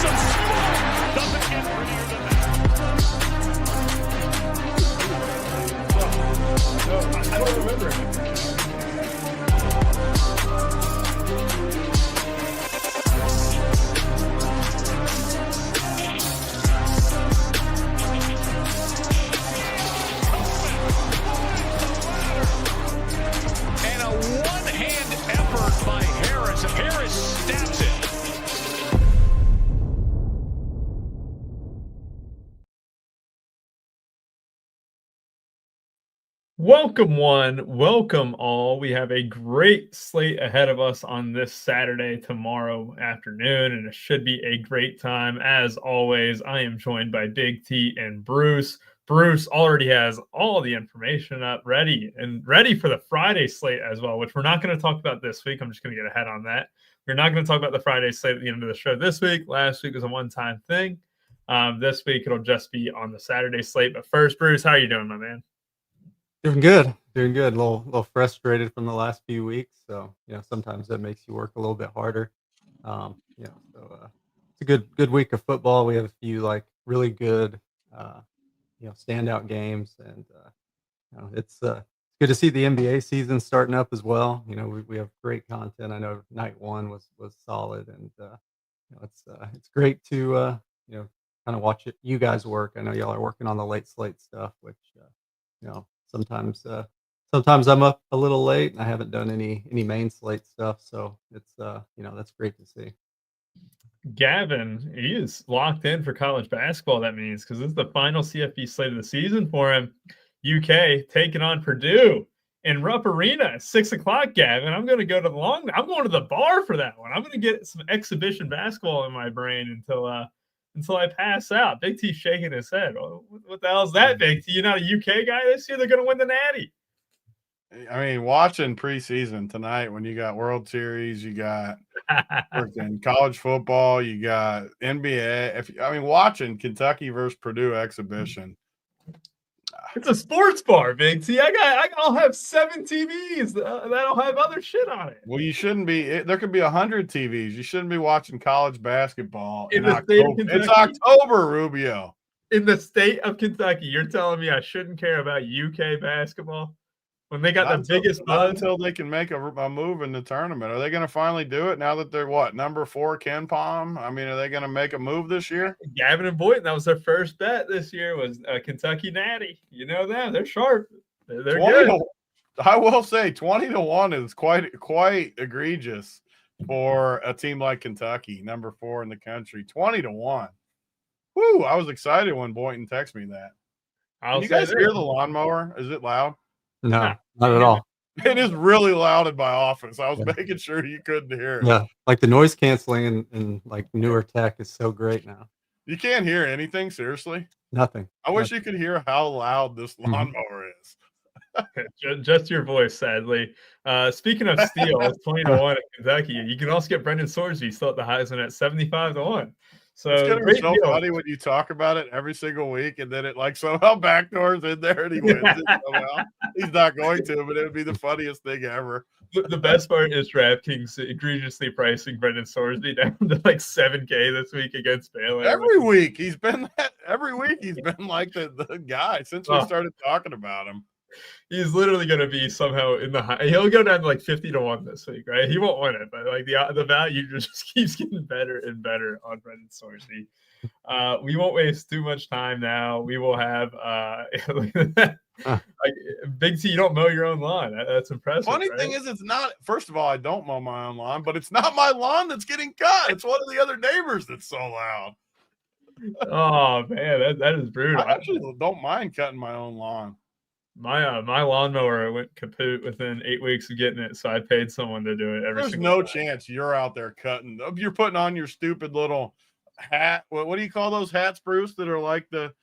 some smoke. Doesn't get prettier than that. I don't remember it. And a one-hand effort by Harris. Harris stabs it. Welcome one, welcome all. We have a great slate ahead of us on this Saturday, tomorrow afternoon, and it should be a great time. As always, I am joined by Big T and Bruce. Bruce already has all the information up ready for the Friday slate as well, which we're not going to talk about this week. I'm just going to get ahead on that. We're not going to talk about the Friday slate at the end of the show this week. Last week was a one-time thing. This week it'll just be on the Saturday slate. But first, Bruce, how are you doing, my man? Doing good. A little frustrated from the last few weeks. So, sometimes that makes you work a little bit harder. It's a good week of football. We have a few really good, standout games, and it's good to see the NBA season starting up as well. We have great content. I know night one was solid, and it's great to kind of watch you guys work. I know y'all are working on the late slate stuff, which Sometimes I'm up a little late and I haven't done any main slate stuff. So it's that's great to see. Gavin, he is locked in for college basketball. That means because this is the final CFB slate of the season for him. UK taking on Purdue in Rupp Arena, 6:00. Gavin, I'm going to go to I'm going to the bar for that one. I'm going to get some exhibition basketball in my brain until I pass out. Big T shaking his head. What the hell is that, Big T? You're not a UK guy this year? They're going to win the Natty. I mean, watching preseason tonight when you got World Series, you got freaking college football, you got NBA. Watching Kentucky versus Purdue exhibition. It's a sports bar, Big T. I'll have 7 TVs that'll have other shit on it. Well, you shouldn't be. There could be 100 TVs. You shouldn't be watching college basketball in the state of Kentucky. It's October, Rubio. In the state of Kentucky, you're telling me I shouldn't care about UK basketball when they got the biggest buzz? Until they can make a move in the tournament. Are they going to finally do it now that they're number 4 Ken Palm? I mean, are they going to make a move this year? Gavin and Boynton, that was their first bet this year, was Kentucky Natty. You know them; they're sharp. They're good. I will say 20-1 is quite egregious for a team like Kentucky, number 4 in the country. 20-1. Woo! I was excited when Boynton texted me that. Can you guys hear the lawnmower? Is it loud? No, not at all. It is really loud in my office. I was making sure you couldn't hear it. Yeah, the noise canceling and newer tech is so great now. You can't hear anything, seriously? Nothing. I wish you could hear how loud this lawnmower is. Just your voice, sadly. Speaking of steel, it's 20-1 in Kentucky. You can also get Brendan Sorsby still at the Heisman at 75-1 So it's gonna be so funny when you talk about it every single week, and then it somehow backdoors in there and he wins it somehow. He's not going to, but it would be the funniest thing ever. The best part is DraftKings egregiously pricing Brendan Sorsby down to $7K this week against Baylor. Every week he's been like the guy since we started talking about him. He's literally going to be somehow in the high. He'll go down to 50-1 this week, right? He won't win it, but the value just keeps getting better and better on Brendan Sorsby. We won't waste too much time now. We will have Big T. You don't mow your own lawn. That's impressive. Funny thing is, it's not. First of all, I don't mow my own lawn, but it's not my lawn that's getting cut. It's one of the other neighbors that's so loud. Oh man, that is brutal. I actually don't mind cutting my own lawn. My lawnmower went kaput within 8 weeks of getting it, so I paid someone to do it. There's no chance you're out there cutting. You're putting on your stupid little hat. What do you call those hats, Bruce? That are like the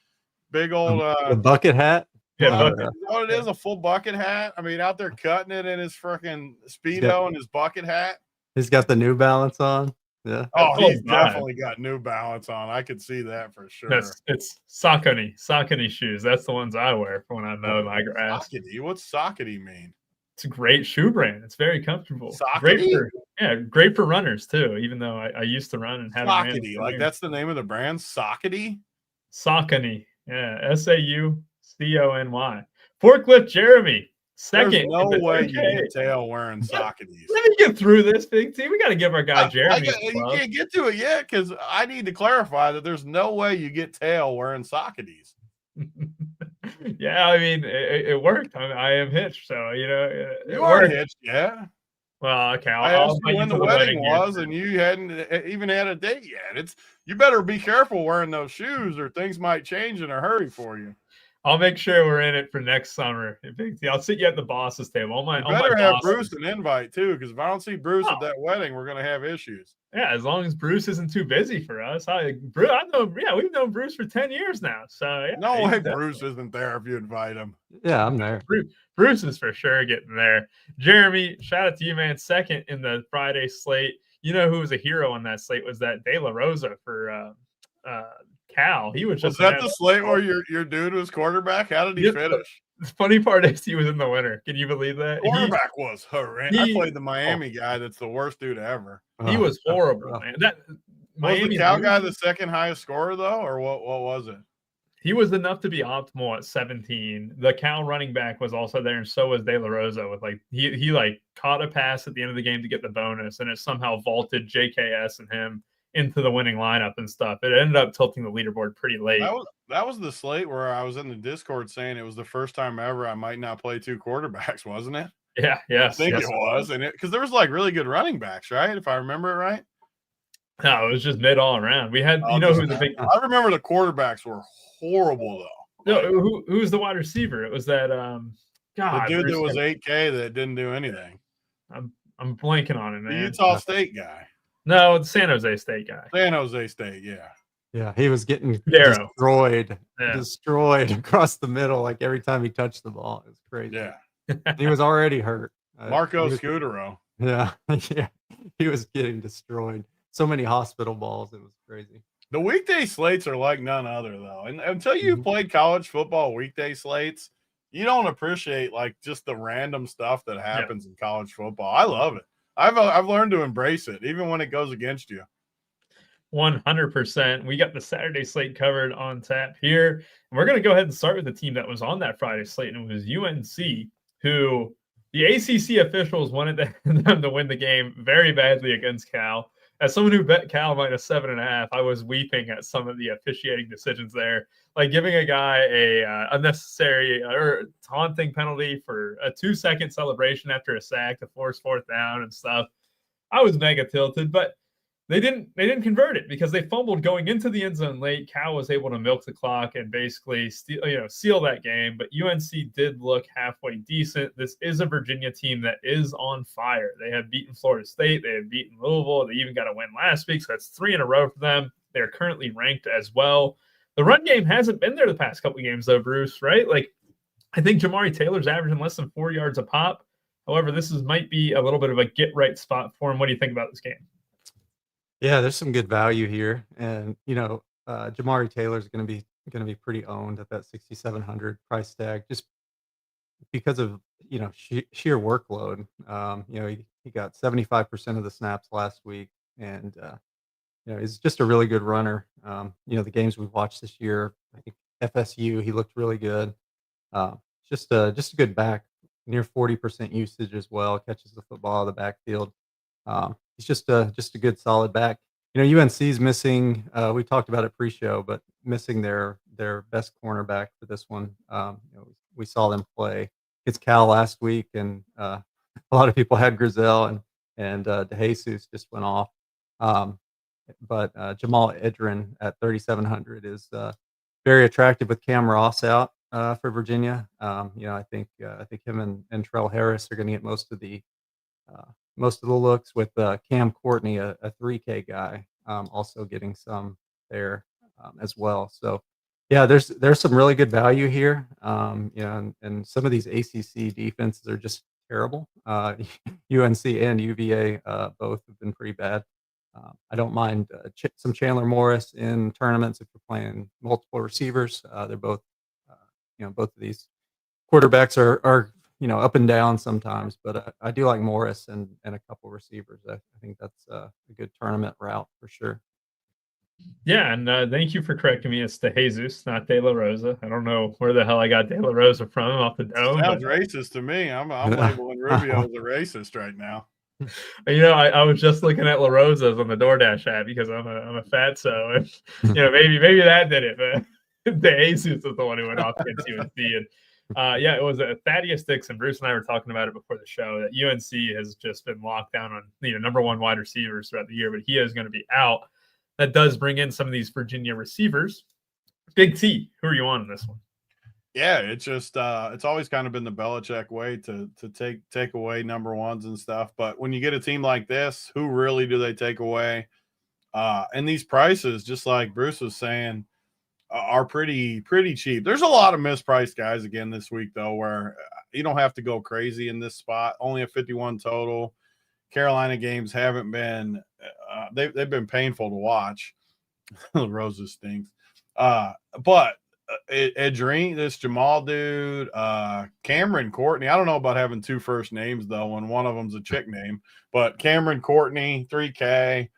big old the bucket hat. Yeah, is that what it is? A full bucket hat. I mean, out there cutting it in his freaking Speedo and his bucket hat. He's got the New Balance on. Yeah. Oh, he's definitely got New Balance on. I could see that for sure. It's Saucony shoes. That's the ones I wear for when I mow my grass. Sockety? What's sockety mean? It's a great shoe brand. It's very comfortable. Saucony? Great for runners too. Even though I used to run and haven't ran. Saucony, like that's the name of the brand. Saucony. Saucony, yeah, SAUCONY. Forklift Jeremy, second. There's no way you get tail wearing Sauconys. Let me get through this, Big T. We got to give our guy Jeremy. You can't get to it yet because I need to clarify that there's no way you get tail wearing Sauconys. Yeah, I mean, it worked. I am hitched, so you are hitched, yeah. Well, okay. I asked you when the wedding was, and you hadn't even had a date yet. You better be careful wearing those shoes, or things might change in a hurry for you. I'll make sure we're in it for next summer. I'll sit you at the boss's table. You better have Bruce an invite too, because if I don't see Bruce at that wedding, we're gonna have issues. Yeah, as long as Bruce isn't too busy for us. We've known Bruce for 10 years now. So yeah, no way Bruce isn't there if you invite him. Yeah, I'm there. Bruce is for sure getting there. Jeremy, shout out to you, man. Second in the Friday slate. You know who was a hero on that slate was that De La Rosa for Cal. He was that the slate where your dude was quarterback? How did he finish? The funny part is he was in the winner. Can you believe that? Quarterback was horrendous. I played the Miami guy that's the worst dude ever. He was horrible, man. Was the Cal guy the second highest scorer though, or what was it? He was enough to be optimal at 17. The Cal running back was also there, and so was De La Rosa. With he caught a pass at the end of the game to get the bonus, and it somehow vaulted JKS and him into the winning lineup and stuff. It ended up tilting the leaderboard pretty late. That was the slate where I was in the Discord saying it was the first time ever I might not play two quarterbacks, wasn't it? Yeah, yes. I think it was. And because there was really good running backs, right? If I remember it right. No, it was just mid all around. We had, who the big. I remember the quarterbacks were horrible though. No, who was the wide receiver? It was that the dude that was 8K that didn't do anything. I'm blanking on it, man. The Utah State guy. No, the San Jose State guy. San Jose State, yeah. Yeah, he was getting destroyed across the middle like every time he touched the ball. It was crazy. Yeah. He was already hurt. Marco Scudero. Yeah. Yeah. He was getting destroyed. So many hospital balls. It was crazy. The weekday slates are like none other, though. And until you've played college football weekday slates, you don't appreciate just the random stuff that happens in college football. I love it. I've learned to embrace it, even when it goes against you. 100%. We got the Saturday slate covered on tap here. And we're going to go ahead and start with the team that was on that Friday slate, and it was UNC, who the ACC officials wanted them to win the game very badly against Cal. As someone who bet Cal minus 7.5, I was weeping at some of the officiating decisions there, like giving a guy a unnecessary or taunting penalty for a 2-second celebration after a sack to force fourth down and stuff. I was mega tilted, but they didn't convert it because they fumbled going into the end zone late. Cal was able to milk the clock and basically seal that game. But UNC did look halfway decent. This is a Virginia team that is on fire. They have beaten Florida State. They have beaten Louisville. They even got a win last week, so that's 3 in a row for them. They're currently ranked as well. The run game hasn't been there the past couple of games, though, Bruce, right? I think Jamari Taylor's averaging less than 4 yards a pop. However, might be a little bit of a get-right spot for him. What do you think about this game? Yeah, there's some good value here, and Jamari Taylor is going to be pretty owned at that 6,700 price tag, just because of sheer workload. He got 75% of the snaps last week, and he's just a really good runner. The games we've watched this year, I think FSU, he looked really good. Just a good back, near 40% usage as well. Catches the football out of the backfield. He's just a good solid back. UNC's missing. We talked about it pre-show, but missing their best cornerback for this one. We saw them play against Cal last week, and a lot of people had Grizel and DeJesus just went off. But Jamal Edrin at 3,700 is very attractive with Cam Ross out for Virginia. I think him and Trell Harris are going to get most of the looks, with Cam Courtney, a 3K guy, also getting some there as well. So yeah, there's some really good value here. And some of these ACC defenses are just terrible. UNC and UVA both have been pretty bad. I don't mind some Chandler Morris in tournaments if you're playing multiple receivers. They're both, both of these quarterbacks are up and down sometimes, but I do like Morris and a couple receivers. I think that's a good tournament route for sure. Yeah, and thank you for correcting me. It's De Jesus, not De La Rosa. I don't know where the hell I got De La Rosa from off the dome. Sounds racist to me. I'm labeling Rubio as a racist right now. I was just looking at La Rosa's on the DoorDash app because I'm a fatso, and maybe that did it. But De Jesus is the one who went off against UNC, and it was Thaddeus Dixon. Bruce and I were talking about it before the show that UNC has just been locked down on number one wide receivers throughout the year, but he is going to be out. That does bring in some of these Virginia receivers. Big T, who are you on in this one? Yeah, it's just it's always kind of been the Belichick way to take away number ones and stuff. But when you get a team like this, who really do they take away? And these prices, just like Bruce was saying, are pretty cheap. There's a lot of mispriced guys again this week, though, where you don't have to go crazy in this spot. Only a 51 total. Carolina games haven't been they've been painful to watch. Rosa stinks. But Edgerine, this Jamal dude, Cameron Courtney. I don't know about having two first names though, and one of them's a chick name. But Cameron Courtney, 3K.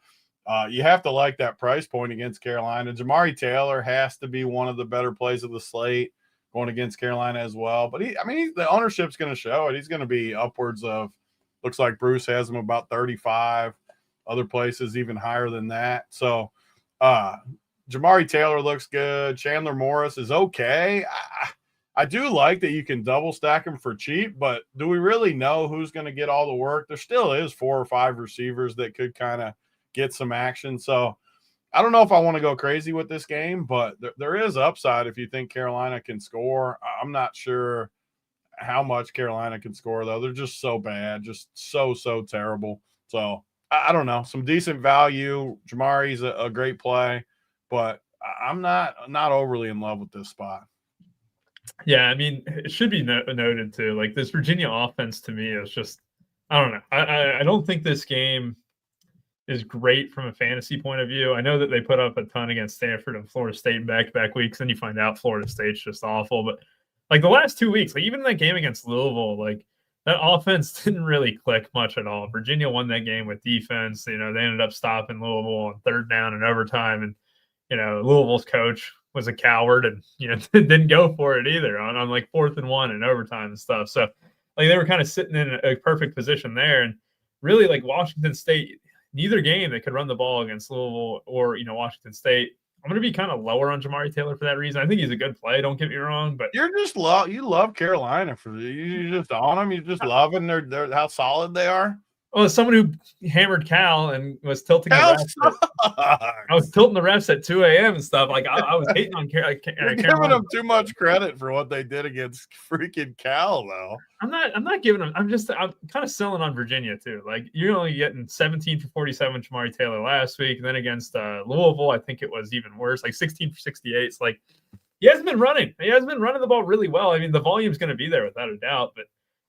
You have to like that price point against Carolina. Jamari Taylor has to be one of the better plays of the slate going against Carolina as well. But the ownership's going to show it. He's going to be upwards of. Looks like Bruce has him about 35. Other places even higher than that. So Jamari Taylor looks good. Chandler Morris is okay. I do like that you can double stack him for cheap, but do we really know who's going to get all the work? There still is 4 or 5 receivers that could kind of get some action. So I don't know if I want to go crazy with this game, but there is upside if you think Carolina can score. I'm not sure how much Carolina can score, though. They're just so bad, just so terrible. So I don't know. Some decent value. Jamari's a great play, but I'm not overly in love with this spot. Yeah, I mean, it should be noted too. Like this Virginia offense to me is just, I don't know. I don't think this game is great from a fantasy point of view. I know that they put up a ton against Stanford and Florida State in back-to-back weeks. Then you find out Florida State's just awful, but like the last 2 weeks, like even that game against Louisville, like that offense didn't really click much at all. Virginia won that game with defense. They ended up stopping Louisville on 3rd down and overtime. And, Louisville's coach was a coward and, didn't go for it either on like 4th and 1 and overtime and stuff. So like they were kind of sitting in a perfect position there. And really like Washington State, neither game they could run the ball against Louisville or, Washington State. I'm going to be kind of lower on Jamari Taylor for that reason. I think he's a good play. Don't get me wrong, but you love Carolina for you just on them. You just loving their how solid they are. Well, as someone who hammered Cal and was tilting the refs, I was tilting the refs at 2 a.m. and stuff. Like I was hating on Carolina. You're giving them too much credit for what they did against freaking Cal, though. I'm not giving them. I'm kind of selling on Virginia too. Like you're only getting 17 for 47 Jamari Taylor last week, and then against Louisville, I think it was even worse, like 16 for 68. It's like he hasn't been running. He hasn't been running the ball really well. I mean, the volume's going to be there without a doubt, but.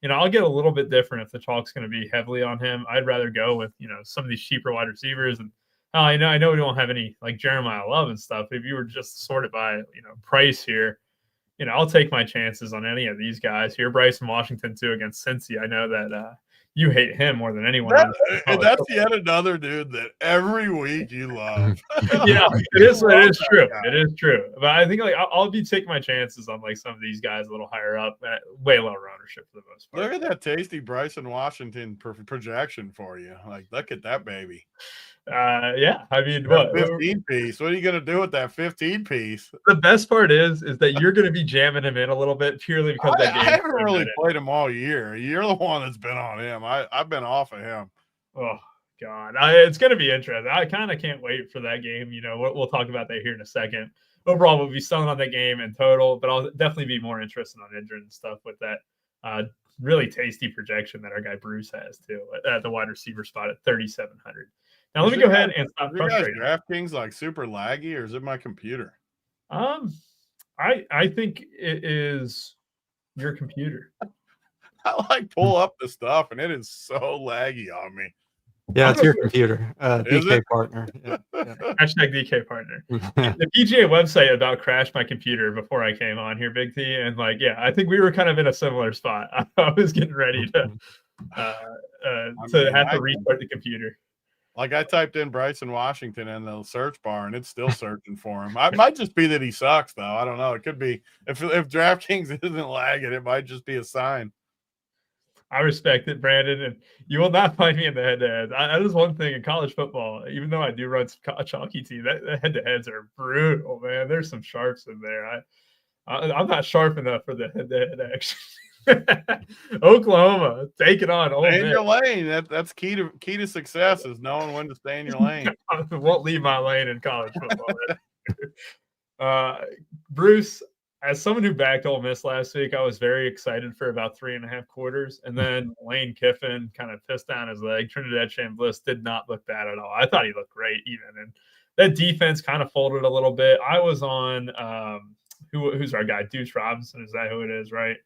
I'll get a little bit different if the chalk's going to be heavily on him. I'd rather go with, some of these cheaper wide receivers. And I know we don't have any like Jeremiah Love and stuff. If you were just sorted by, price here, I'll take my chances on any of these guys here. Bryson Washington too against Cincy. I know that you hate him more than anyone. That's yet another dude that every week you love. Yeah, it is true. It is true. But I think like I'll be taking my chances on like some of these guys a little higher up, way lower ownership for the most part. Look at that tasty Bryson Washington projection for you. Like, look at that baby. Yeah, I mean, what 15 piece? What are you gonna do with that 15 piece? The best part is that you're gonna be jamming him in a little bit purely because I haven't really played him all year. You're the one that's been on him. I've been off of him. Oh God, it's gonna be interesting. I kind of can't wait for that game. We'll talk about that here in a second. Overall, we'll be selling on that game in total, but I'll definitely be more interested on injury and stuff with that really tasty projection that our guy Bruce has too at the wide receiver spot at 3,700. Now let me go ahead and stop frustrating. DraftKings like super laggy, or is it my computer? I think it is your computer. I pull up the stuff and it is so laggy on me. Yeah, it's your computer. DK it? partner. Yeah. Hashtag DK partner. The PGA website about crashed my computer before I came on here, Big T, and like, yeah, I think we were kind of in a similar spot. I was getting ready to have to restart the computer. Like I typed in Bryson Washington in the search bar, and it's still searching for him. It might just be that he sucks, though. I don't know. It could be if DraftKings isn't lagging, it might just be a sign. I respect it, Brandon, and you will not find me in the head-to-heads. That is one thing in college football. Even though I do run a chalky team, the head-to-heads are brutal, man. There's some sharps in there. I'm not sharp enough for the head-to-head action. Oklahoma, take it on. Stay in your lane. That's key to success is knowing when to stay in your lane. I won't leave my lane in college football. Bruce, as someone who backed Ole Miss last week, I was very excited for about 3.5 quarters. And then Lane Kiffin kind of pissed down his leg. Trinidad Chambliss did not look bad at all. I thought he looked great even. And that defense kind of folded a little bit. I was on who's our guy? Deuce Robinson. Is that who it is, right?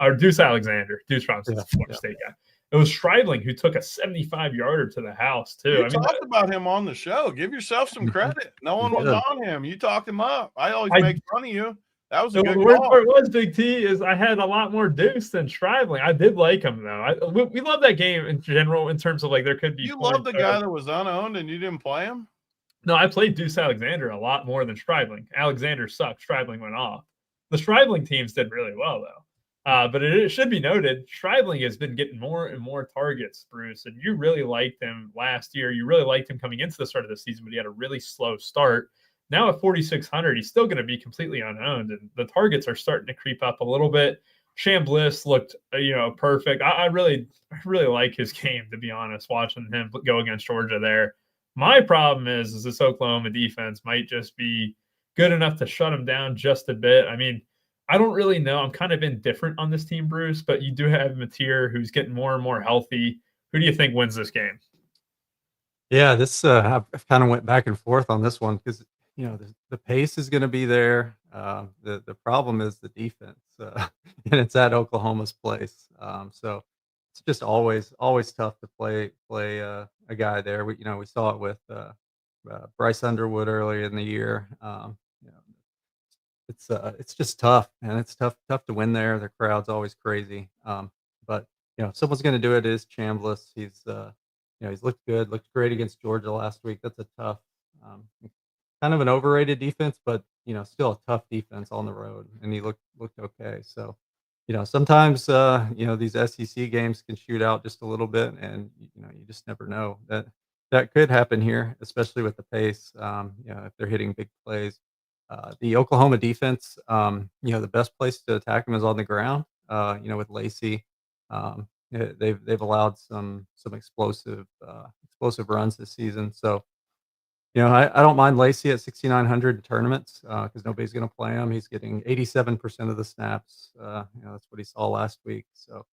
Or Deuce Alexander. Deuce Robinson's a Florida State guy. It was Stridling who took a 75-yarder to the house, too. You talked about him on the show. Give yourself some credit. No one was on him. You talked him up. I always make fun of you. That was a good call. Where it was, Big T, is I had a lot more Deuce than Stridling. I did like him, though. We love that game in general in terms of, like, there could be. You love the guy that was unowned and you didn't play him? No, I played Deuce Alexander a lot more than Stridling. Alexander sucked. Stridling went off. The Stridling teams did really well, though. But it should be noted, Stridling has been getting more and more targets, Bruce, and you really liked him last year. You really liked him coming into the start of the season, but he had a really slow start. Now at 4,600, he's still going to be completely unowned, and the targets are starting to creep up a little bit. Chambliss looked, perfect. I really like his game, to be honest, watching him go against Georgia there. My problem is this Oklahoma defense might just be good enough to shut him down just a bit. I mean, I don't really know. I'm kind of indifferent on this team, Bruce, but you do have Mateer who's getting more and more healthy. Who do you think wins this game? Yeah, this I've kind of went back and forth on this one because the pace is going to be there. The problem is the defense, and it's at Oklahoma's place. So it's just always tough to play a guy there. We saw it with Bryce Underwood earlier in the year. It's just tough, and it's tough to win there. The crowd's always crazy. But someone's going to do it. Is Chambliss. He's looked good, looked great against Georgia last week. That's a tough, kind of an overrated defense, but still a tough defense on the road, and he looked okay. So sometimes these SEC games can shoot out just a little bit, and you just never know. That could happen here, especially with the pace. If they're hitting big plays. The Oklahoma defense, the best place to attack them is on the ground. With Lacey, they've allowed some explosive runs this season. So, I don't mind Lacey at 6,900 in tournaments because nobody's going to play him. He's getting 87% of the snaps. That's what he saw last week. So,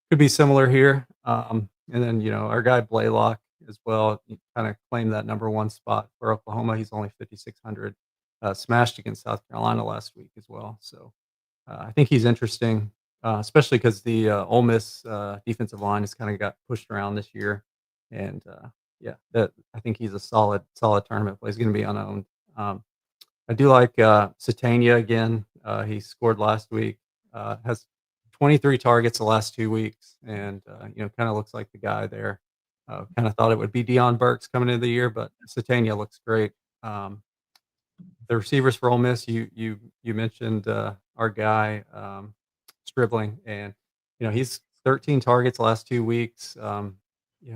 could be similar here. And then our guy Blaylock as well. He kind of claimed that number one spot for Oklahoma. He's only 5,600. Smashed against South Carolina last week as well. So I think he's interesting, especially because the Ole Miss defensive line has kind of got pushed around this year. And I think he's a solid tournament play. He's going to be unowned. I do like Satania again. He scored last week, has 23 targets the last 2 weeks, and kind of looks like the guy there. Kind of thought it would be Deion Burks coming into the year, but Satania looks great. The receivers for Ole Miss, you mentioned our guy Stribling, and he's 13 targets the last 2 weeks.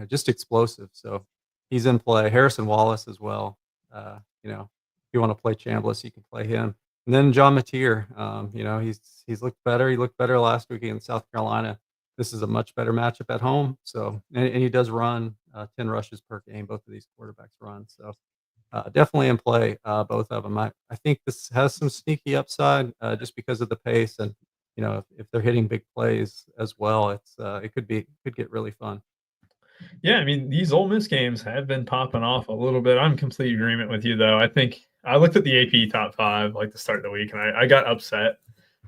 Just explosive. So he's in play. Harrison Wallace as well. If you want to play Chambliss, you can play him. And then John Mateer. He's looked better. He looked better last week against South Carolina. This is a much better matchup at home. So and he does run 10 rushes per game. Both of these quarterbacks run. So. Definitely in play, both of them. I think this has some sneaky upside just because of the pace, and if they're hitting big plays as well, it could get really fun. Yeah, I mean these Ole Miss games have been popping off a little bit. I'm in complete agreement with you, though. I think I looked at the AP top 5 like to start the week, and I got upset.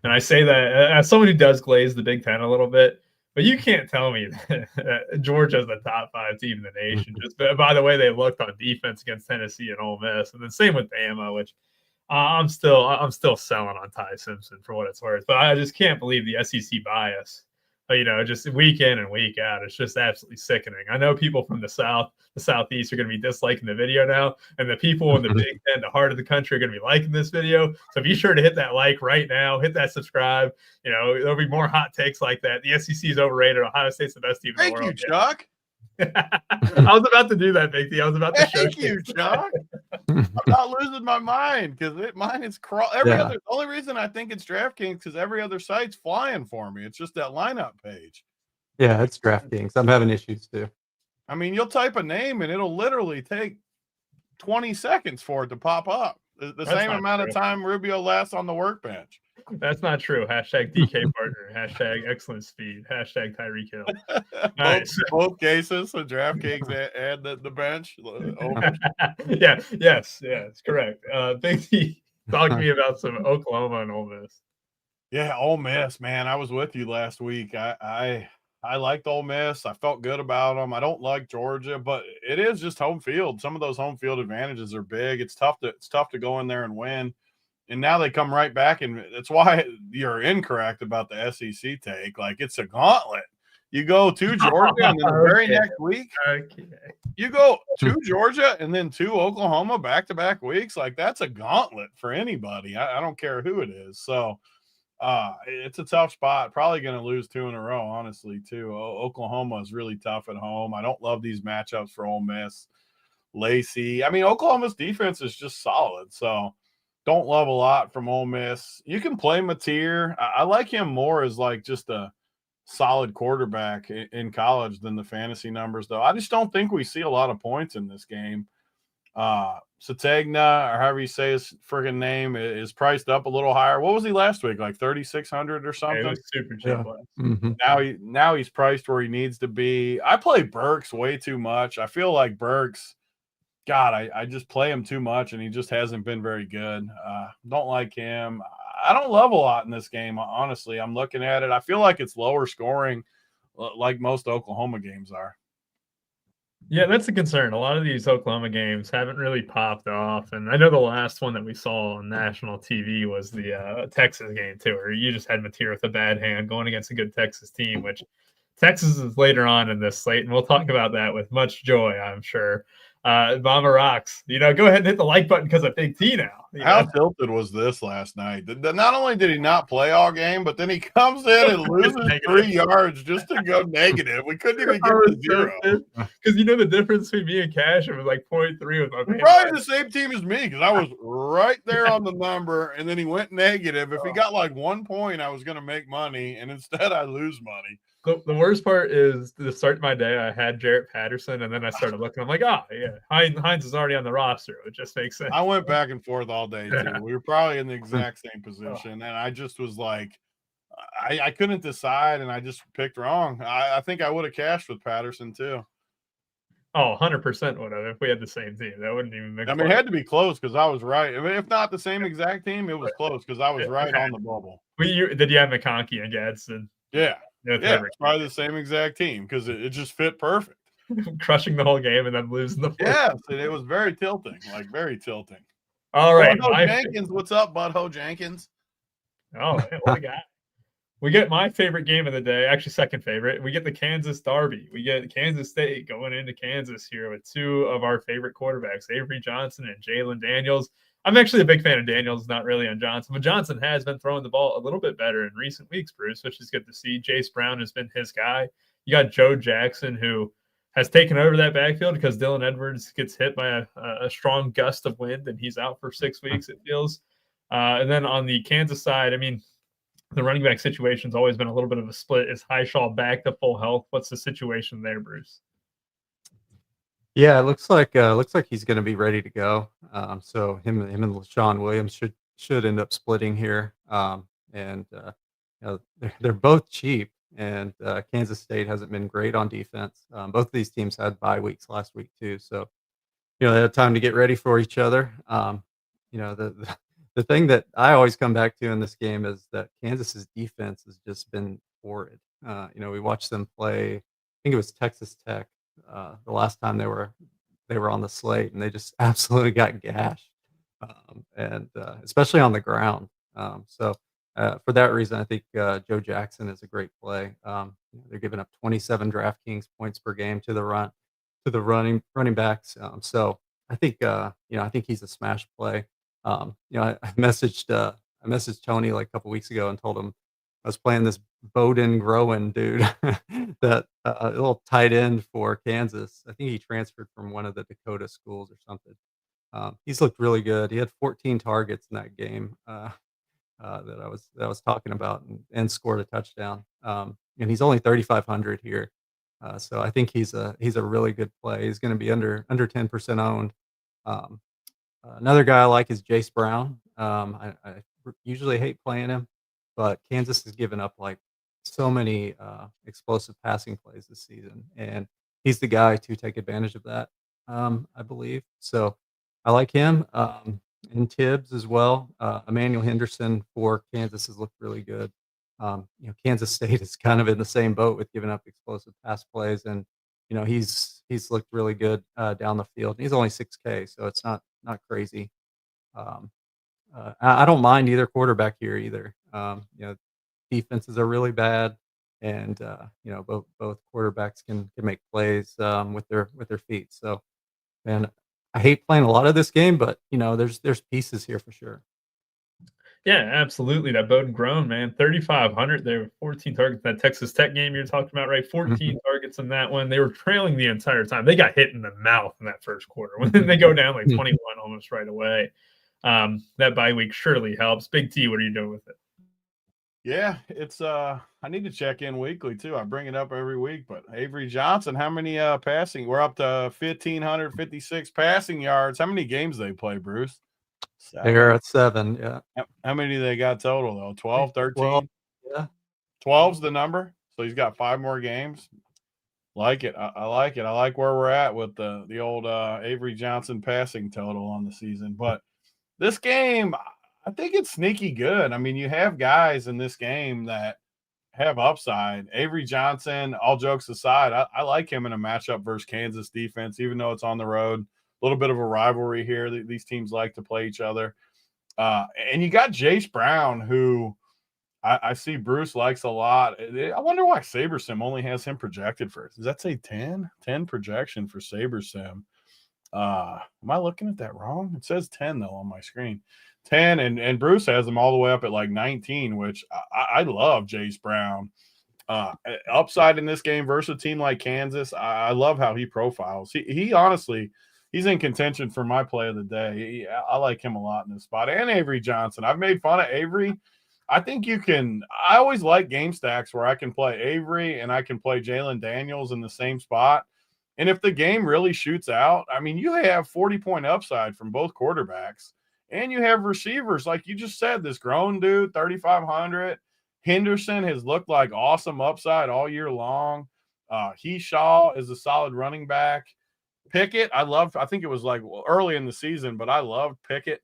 And I say that as someone who does glaze the Big Ten a little bit. But you can't tell me that Georgia's the top 5 team in the nation. Just by the way they looked on defense against Tennessee and Ole Miss, and then same with Bama, which I'm still selling on Ty Simpson for what it's worth. But I just can't believe the SEC bias. Just week in and week out, it's just absolutely sickening. I know people from the Southeast are going to be disliking the video now, and the people in the Big Ten, the heart of the country, are going to be liking this video. So be sure to hit that like right now, hit that subscribe. There'll be more hot takes like that. The SEC is overrated. Ohio State's the best team in the world. Thank you, Chuck. I was about to do that, Big T. I was about to show Thank you, Chuck. I'm not losing my mind because mine is the only reason I think it's DraftKings because every other site's flying for me. It's just that lineup page. Yeah, it's DraftKings. I'm having issues too. I mean, you'll type a name and it'll literally take 20 seconds for it to pop up. The same amount of time Rubio lasts on the workbench. That's not true. Hashtag DK partner. Hashtag excellent speed. Hashtag Tyreek Hill. Nice. both cases, so DraftKings and the bench. Yeah, yes, it's correct. Big T, talk to me about some Oklahoma and Ole Miss. Yeah, Ole Miss, man. I was with you last week. I liked Ole Miss. I felt good about them. I don't like Georgia, but it is just home field. Some of those home field advantages are big. It's tough to go in there and win. And now they come right back, and that's why you're incorrect about the SEC take. Like, it's a gauntlet. You go to Georgia, and then the very next week, you go to Georgia, and then to Oklahoma back-to-back weeks. Like, that's a gauntlet for anybody. I don't care who it is. So, it's a tough spot. Probably going to lose 2 in a row, honestly, too. Oklahoma is really tough at home. I don't love these matchups for Ole Miss. Lacey. I mean, Oklahoma's defense is just solid, so – don't love a lot from Ole Miss. You can play Mateer. I like him more as like just a solid quarterback in college than the fantasy numbers, though. I just don't think we see a lot of points in this game. Sategna, or however you say his friggin' name, is priced up a little higher. What was he last week? Like 3,600 or something? It was super cheap. Mm-hmm. Now he's priced where he needs to be. I play Burks way too much. I feel like Burks. God, I just play him too much, and he just hasn't been very good. Don't like him. I don't love a lot in this game, honestly. I'm looking at it. I feel like it's lower scoring like most Oklahoma games are. Yeah, that's a concern. A lot of these Oklahoma games haven't really popped off. And I know the last one that we saw on national TV was the Texas game, too, where you just had Mateer with a bad hand going against a good Texas team, which Texas is later on in this slate. And we'll talk about that with much joy, I'm sure. Mama rocks. Go ahead and hit the like button because of Big T now. How tilted was this last night? Not only did he not play all game, but then he comes in and loses 3 yards just to go negative. We couldn't even get to 0. Because the difference between me and Cash, it was like 0.3 with my man. Probably the same team as me because I was right there on the number, and then he went negative. If he got like 1 point, I was going to make money, and instead I lose money. The worst part is to start my day, I had Jarrett Patterson, and then I started looking. I'm like, Hines is already on the roster. It just makes sense. I went back and forth all day, too. We were probably in the exact same position, and I just was like, I couldn't decide, and I just picked wrong. I think I would have cashed with Patterson, too. Oh, 100% would have if we had the same team. That wouldn't even make sense. It had to be close because I was right. I mean, if not the same exact team, it was close because I was right on the bubble. Did you have McConkey and Gadsden? Yeah. It's probably the same exact team because it just fit perfect. Crushing the whole game and then losing the fourth. Yes, and it was very tilting, very tilting. All right. Jenkins, what's up, Butthole Jenkins? Oh, what a guy. We get my favorite game of the day, actually second favorite. We get the Kansas Derby. We get Kansas State going into Kansas here with 2 of our favorite quarterbacks, Avery Johnson and Jalen Daniels. I'm actually a big fan of Daniels, not really on Johnson, but Johnson has been throwing the ball a little bit better in recent weeks, Bruce, which is good to see. Jace Brown has been his guy. You got Joe Jackson, who has taken over that backfield because Dylan Edwards gets hit by a strong gust of wind, and he's out for 6 weeks, it feels. And then on the Kansas side, I mean, the running back situation's always been a little bit of a split. Is Highshaw back to full health? What's the situation there, Bruce? Yeah, it looks like he's going to be ready to go. So him and LaShawn Williams should end up splitting here. They're both cheap, and Kansas State hasn't been great on defense. Both of these teams had bye weeks last week too, so they had time to get ready for each other. The thing that I always come back to in this game is that Kansas's defense has just been horrid. We watched them play. I think it was Texas Tech the last time they were on the slate, and they just absolutely got gashed, and especially on the ground. For that reason, I think Joe Jackson is a great play. They're giving up 27 DraftKings points per game to the running backs. So I think I think he's a smash play. I messaged Tony like a couple weeks ago and told him I was playing this Bowden Groen dude, that a little tight end for Kansas. I think he transferred from one of the Dakota schools or something. He's looked really good. He had 14 targets in that game that I was talking about, and scored a touchdown. And he's only 3,500 here, so I think he's a really good play. He's going to be under 10% owned. Um, Another guy I like is Jace Brown. I usually hate playing him, but Kansas has given up like so many explosive passing plays this season, and he's the guy to take advantage of that. I believe so. I like him, and Tibbs as well. Emmanuel Henderson for Kansas has looked really good. Kansas State is kind of in the same boat with giving up explosive pass plays, and he's looked really good down the field. He's only 6K, so it's not crazy. I don't mind either quarterback here either. Defenses are really bad, and both quarterbacks can make plays with their feet. So, man, I hate playing a lot of this game, but there's pieces here for sure. Yeah, absolutely. That Bowden Groen, man, 3,500. There were 14 targets in that Texas Tech game you're talking about, right? 14 targets in that one. They were trailing the entire time. They got hit in the mouth in that first quarter when they go down like 21 almost right away. That bye week surely helps. Big T, what are you doing with it? Yeah, it's I need to check in weekly too. I bring it up every week, but Avery Johnson, how many passing? We're up to 1,556 passing yards. How many games they play, Bruce? 7. They're at 7, yeah. How many do they got total though? 12, 13? 12, yeah. 12's the number. So he's got 5 more games. Like it. I like it. I like where we're at with the old Avery Johnson passing total on the season. But this game, I think it's sneaky good. I mean, you have guys in this game that have upside. Avery Johnson, all jokes aside, I like him in a matchup versus Kansas defense, even though it's on the road. A little bit of a rivalry here. These teams like to play each other. And you got Jace Brown, who I see Bruce likes a lot. I wonder why SaberSim only has him projected for. Does that say 10? 10 projection for SaberSim. Am I looking at that wrong? It says 10, though, on my screen. 10, and Bruce has him all the way up at like 19, which I love Jace Brown. Upside in this game versus a team like Kansas. I love how he profiles. He honestly – he's in contention for my play of the day. I like him a lot in this spot. And Avery Johnson. I've made fun of Avery. I think you can – I always like game stacks where I can play Avery and I can play Jalen Daniels in the same spot. And if the game really shoots out, I mean, you have 40-point upside from both quarterbacks. And you have receivers, like you just said, this grown dude, 3,500. Henderson has looked like awesome upside all year long. Shaw is a solid running back. Pickett, I think it was like early in the season, but I loved Pickett.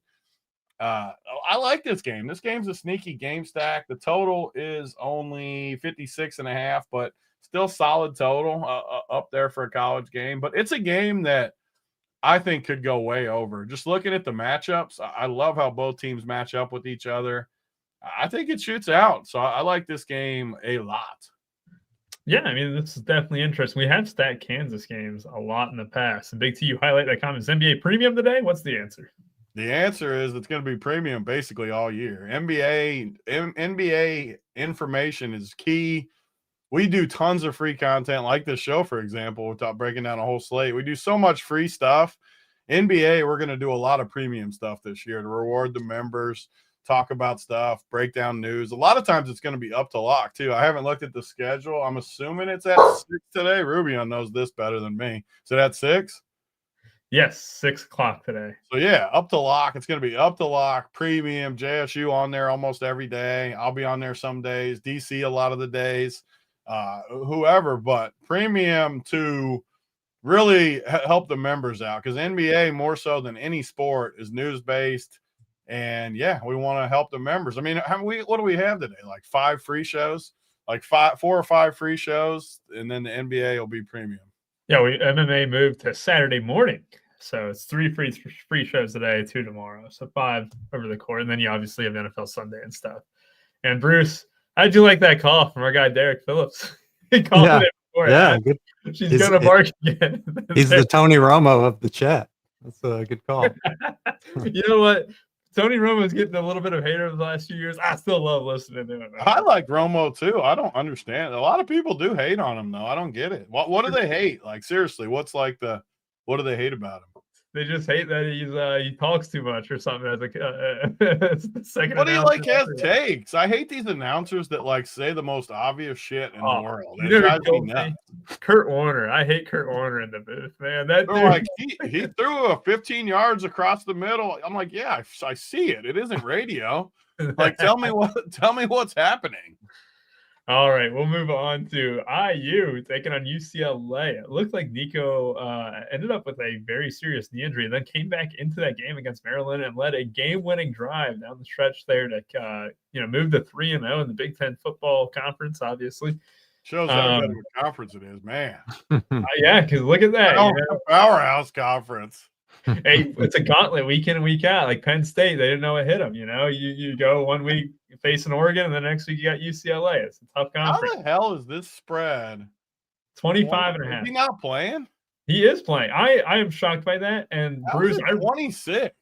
I like this game. This game's a sneaky game stack. The total is only 56.5, but still solid total up there for a college game. But it's a game that I think could go way over. Just looking at the matchups, I love how both teams match up with each other. I think it shoots out. So I like this game a lot. Yeah, I mean, this is definitely interesting. We have stacked Kansas games a lot in the past. And Big T, you highlight that comment. Is NBA premium today? What's the answer? The answer is it's going to be premium basically all year. NBA information is key. We do tons of free content like this show, for example, without breaking down a whole slate. We do so much free stuff. NBA, we're going to do a lot of premium stuff this year to reward the members, talk about stuff, break down news. A lot of times it's going to be up to lock, too. I haven't looked at the schedule. I'm assuming it's at 6 today. Rubio knows this better than me. Is it at 6? Yes, 6 o'clock today. So, yeah, up to lock. It's going to be up to lock, premium, JSU on there almost every day. I'll be on there some days, DC a lot of the days, whoever. But premium to really help the members out, because NBA, more so than any sport, is news-based. And, yeah, we want to help the members. I mean, what do we have today? Like 5 free shows? like 4 or 5 free shows, and then the NBA will be premium. Yeah, MMA moved to Saturday morning. So it's 3 free shows today, 2 tomorrow. So 5 over the course. And then you obviously have NFL Sunday and stuff. And Bruce, how'd you like that call from our guy Derek Phillips? He called it before. Yeah, good. She's going to bark again. He's the Tony Romo of the chat. That's a good call. You know what? Tony Romo's getting a little bit of hate over the last few years. I still love listening to him. I like Romo too. I don't understand. A lot of people do hate on him though. I don't get it. What do they hate? Like seriously, what do they hate about him? They just hate that he talks too much or something as a second. What do you like has takes? I hate these announcers that like say the most obvious shit in the world. It drives me nuts. Kurt Warner. I hate Kurt Warner in the booth, man. That dude, like he threw a 15 yards across the middle. I'm like, yeah, I see it. It isn't radio. Like, tell me what's happening. All right, we'll move on to IU taking on UCLA. It looked like Nico ended up with a very serious knee injury, and then came back into that game against Maryland and led a game-winning drive down the stretch there to move to 3-0 in the Big Ten football conference. Obviously, shows how good of a conference it is, man. Yeah, because look at that, powerhouse conference. Hey, it's a gauntlet week in and week out. Like Penn State, they didn't know what hit them. You go 1 week facing Oregon, and the next week you got UCLA. It's a tough conference. How the hell is this spread 25.5? Is he not playing? He is playing. I am shocked by that. And Bruce, 26.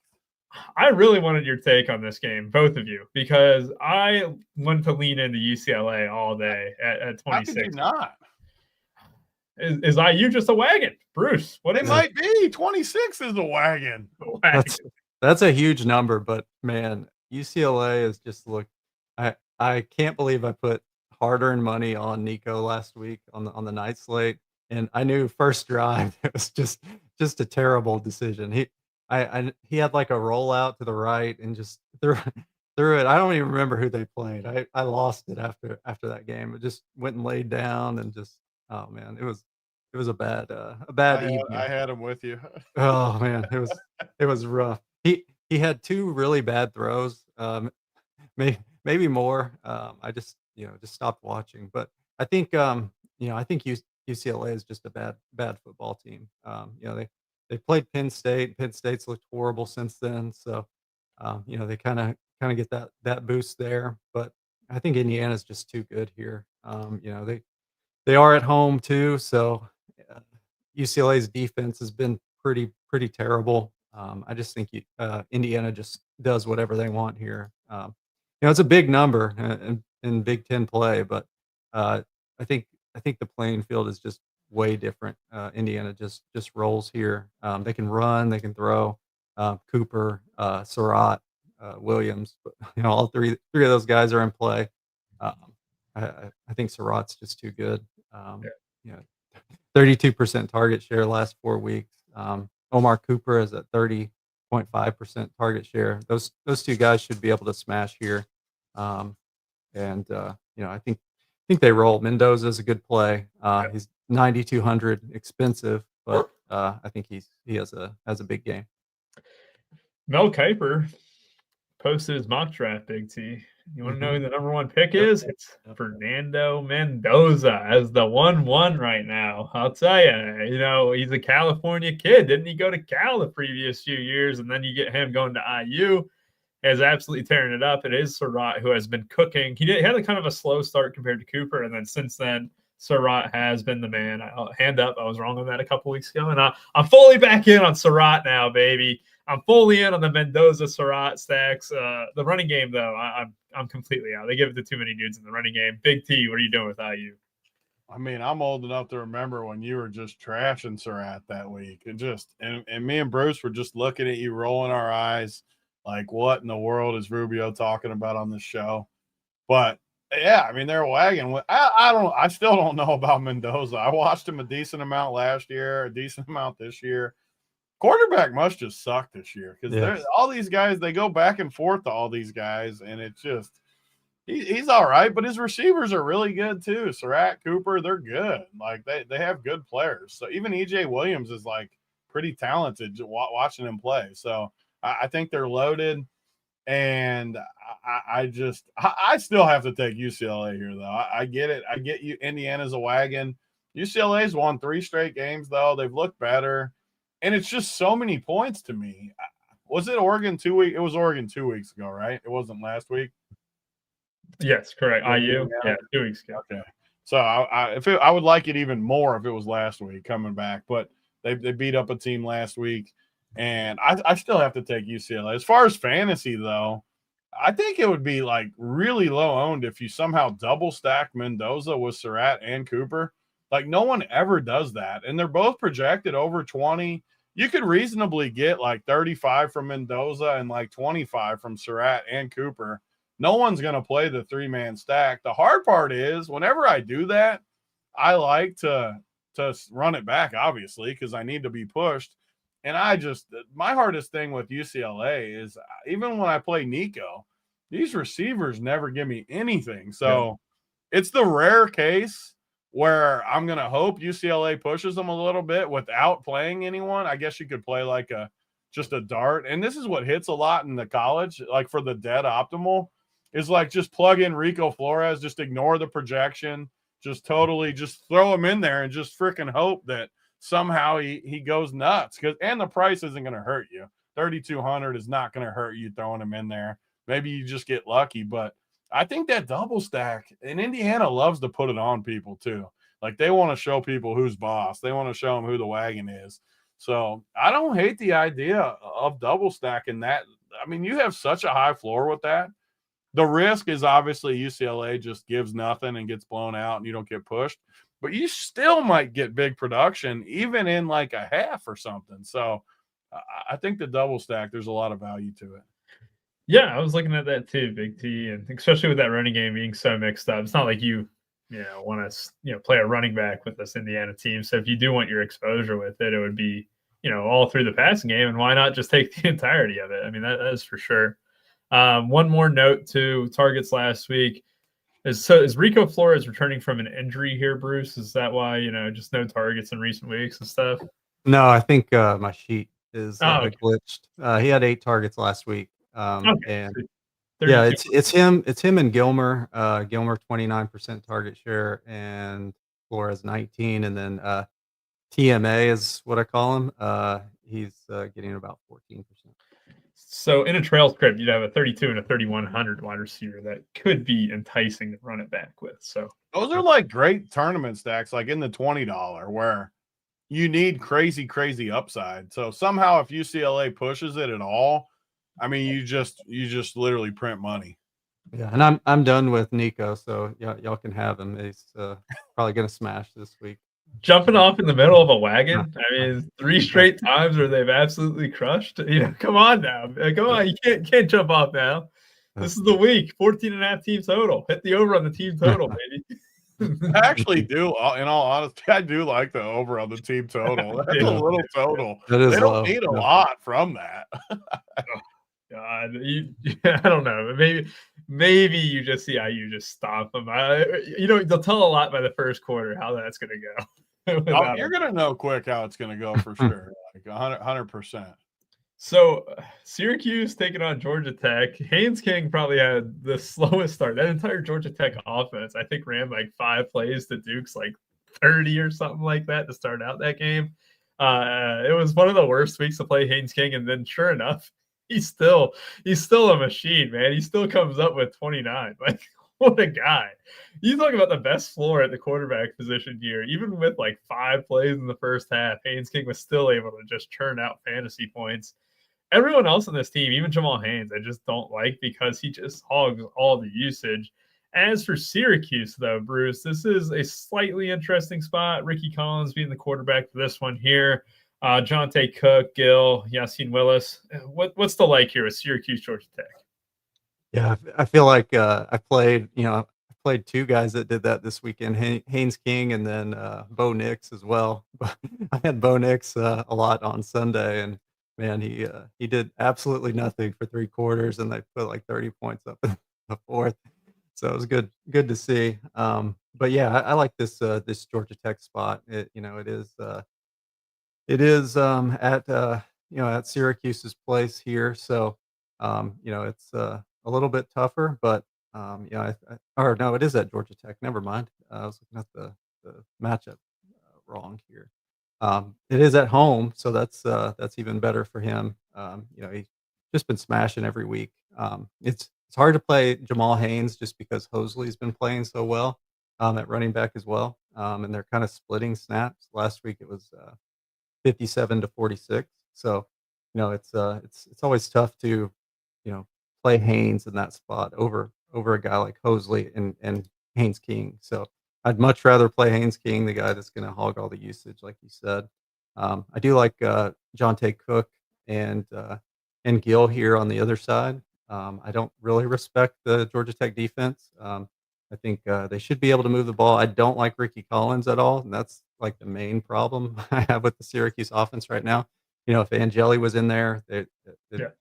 I really wanted your take on this game, both of you, because I wanted to lean into UCLA all day at 26. How could you not? Is IU just a wagon, Bruce? What it might be 26 is a wagon. That's a huge number, but man, UCLA is just I can't believe I put hard-earned money on Nico last week on the night slate, and I knew first drive it was just a terrible decision. He had like a rollout to the right and just threw it. I don't even remember who they played. I lost it after that game. It just went and laid down and just. Oh man, it was a bad evening. I had him with you. Oh man, it was rough. He had 2 really bad throws, maybe more. I just stopped watching. But I think UCLA is just a bad football team. They played Penn State. Penn State's looked horrible since then. So they kind of get that boost there. But I think Indiana's just too good here. They are at home too, so UCLA's defense has been pretty terrible. I just think Indiana just does whatever they want here. It's a big number in Big Ten play, but I think the playing field is just way different. Indiana just rolls here. They can run, they can throw. Cooper, Surratt, Williams, all three of those guys are in play. I think Surratt's just too good. 32% target share last 4 weeks. Omar Cooper is at 30.5% target share. Those 2 guys should be able to smash here. I think they roll. Mendoza is a good play. He's 9,200 expensive, but I think he has a big game. Mel Kiper posted his mock draft, Big T. You want to know who the number 1 pick is? It's Fernando Mendoza as the 1-1 right now. I'll tell you, he's a California kid. Didn't he go to Cal the previous few years? And then you get him going to IU. Is absolutely tearing it up. It is Surratt who has been cooking. He had a kind of a slow start compared to Cooper. And then since then, Surratt has been the man. Hand up. I was wrong on that a couple weeks ago. And I'm fully back in on Surratt now, baby. I'm fully in on the Mendoza Surratt stacks. The running game, though, I'm completely out. They give it to too many dudes in the running game. Big T, what are you doing with IU? I mean, I'm old enough to remember when you were just trashing Surratt that week. And me and Bruce were just looking at you, rolling our eyes, like, what in the world is Rubio talking about on this show? But yeah, I mean, they're wagging. I still don't know about Mendoza. I watched him a decent amount last year, a decent amount this year. Quarterback must just suck this year because all these guys, they go back and forth to all these guys, and it's just he's all right, but his receivers are really good too. Surratt, Cooper, they're good. Like they have good players. So even EJ Williams is like pretty talented watching him play. So I think they're loaded. And I still have to take UCLA here, though. I get it. I get you. Indiana's a wagon. UCLA's won 3 straight games, though. They've looked better. And it's just so many points to me. Was it Oregon 2 weeks? It was Oregon 2 weeks ago, right? It wasn't last week. Yes, correct. IU, yeah, 2 weeks ago. Okay, so I would like it even more if it was last week coming back, but they beat up a team last week, and I still have to take UCLA. As far as fantasy though, I think it would be like really low owned if you somehow double stack Mendoza with Surratt and Cooper. Like no one ever does that, and they're both projected over 20. You could reasonably get like 35 from Mendoza and like 25 from Surratt and Cooper. No one's going to play the 3-man stack. The hard part is whenever I do that, I like to run it back, obviously, because I need to be pushed. And my hardest thing with UCLA is even when I play Nico, these receivers never give me anything. So it's the rare case where I'm going to hope UCLA pushes them a little bit without playing anyone. I guess you could play like just a dart. And this is what hits a lot in the college, like for the dead optimal, is like just plug in Rico Flores, just ignore the projection, just totally just throw him in there and just freaking hope that somehow he goes nuts. And the price isn't going to hurt you. 3,200 is not going to hurt you throwing him in there. Maybe you just get lucky, but I think that double stack, and Indiana loves to put it on people too. Like they want to show people who's boss. They want to show them who the wagon is. So I don't hate the idea of double stacking that. I mean, you have such a high floor with that. The risk is obviously UCLA just gives nothing and gets blown out and you don't get pushed, but you still might get big production even in like a half or something. So I think the double stack, there's a lot of value to it. Yeah, I was looking at that too, Big T, and especially with that running game being so mixed up. It's not like you want to play a running back with this Indiana team. So if you do want your exposure with it, it would be all through the passing game, and why not just take the entirety of it? I mean, that is for sure. One more note to targets last week is Rico Flores returning from an injury here, Bruce? Is that why just no targets in recent weeks and stuff? No, I think my sheet is okay. glitched. He had 8 targets last week. Okay. And So yeah, it's him and Gilmer. Gilmer 29% target share and Flores 19, and then TMA is what I call him. He's getting about 14%. So in a trail script, you'd have a 32 and a 3,100 wide receiver that could be enticing to run it back with. So those are like great tournament stacks, like in the $20 where you need crazy upside. So somehow if UCLA pushes it at all, I mean, you just literally print money. Yeah, and I'm done with Nico, so y'all can have him. He's probably gonna smash this week. Jumping off in the middle of a wagon. I mean, 3 straight times where they've absolutely crushed. Come on now. Come on. You can't jump off now. This is the week. 14.5 team total. Hit the over on the team total, baby. I actually do. In all honesty, I do like the over on the team total. That's a little total. That is they don't low. need a lot from that. God, I don't know. Maybe you just see IU just stomp them. They'll tell a lot by the first quarter how that's going to go. You're going to know quick how it's going to go for sure. Like 100%. So Syracuse taking on Georgia Tech. Haynes King probably had the slowest start. That entire Georgia Tech offense, I think, ran like 5 plays to Duke's like 30 or something like that to start out that game. It was one of the worst weeks to play Haynes King, and then sure enough, he's still a machine, man. He still comes up with 29. Like, what a guy. You talk about the best floor at the quarterback position here. Even with like 5 plays in the first half, Haynes King was still able to just churn out fantasy points. Everyone else on this team, even Jamal Haynes, I just don't like because he just hogs all the usage. As for Syracuse, though, Bruce, this is a slightly interesting spot. Ricky Collins being the quarterback for this one here. Jonte Cook, Gill, Yassine Willis. What's the like here with Syracuse, Georgia Tech? Yeah, I feel like I played 2 guys that did that this weekend, Haynes King and then Bo Nix as well. I had Bo Nix a lot on Sunday, and man, he did absolutely nothing for 3 quarters, and they put like 30 points up in the fourth. So it was good to see. But yeah, I like this Georgia Tech spot. It is at Syracuse's place here. So It's a little bit tougher, but or no, it is at Georgia Tech. Never mind. I was looking at the matchup wrong here. It is at home, so that's even better for him. He's just been smashing every week. It's hard to play Jamal Haynes just because Hosley's been playing so well at running back as well, and they're kind of splitting snaps. Last week it was 57-46. So it's always tough to play Haynes in that spot over a guy like Hosley and Haynes King. So I'd much rather play Haynes King, the guy that's going to hog all the usage, like you said. I do like Jonte Cook and Gill here on the other side. I don't really respect the Georgia Tech defense. I think they should be able to move the ball. I don't like Ricky Collins at all, and that's like the main problem I have with the Syracuse offense right now. If Angeli was in there, it'd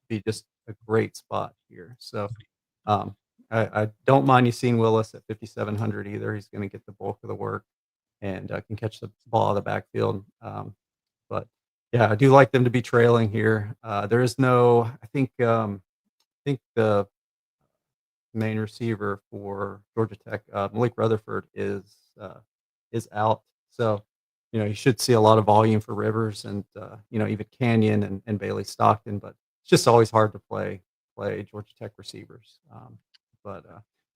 be just a great spot here. So I don't mind Yassine Willis at 5,700 either. He's going to get the bulk of the work and can catch the ball out of the backfield. But yeah, I do like them to be trailing here. There is no, I think the main receiver for Georgia Tech, Malik Rutherford, is out. So you should see a lot of volume for Rivers and even Canyon and Bailey Stockton, but it's just always hard to play Georgia Tech receivers. But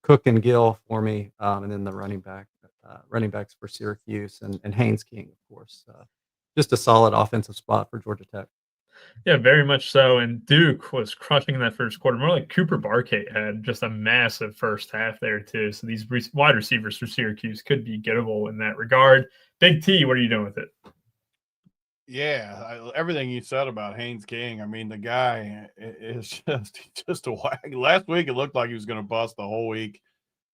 Cook and Gill for me, and then the running backs for Syracuse and Haynes King, of course. Just a solid offensive spot for Georgia Tech. Yeah, very much so. And Duke was crushing in that first quarter. More like Cooper Barkate had just a massive first half there, too. So these wide receivers for Syracuse could be gettable in that regard. Big T, what are you doing with it? Yeah, everything you said about Haynes King. I mean, the guy is just a wag. Last week, it looked like he was going to bust the whole week.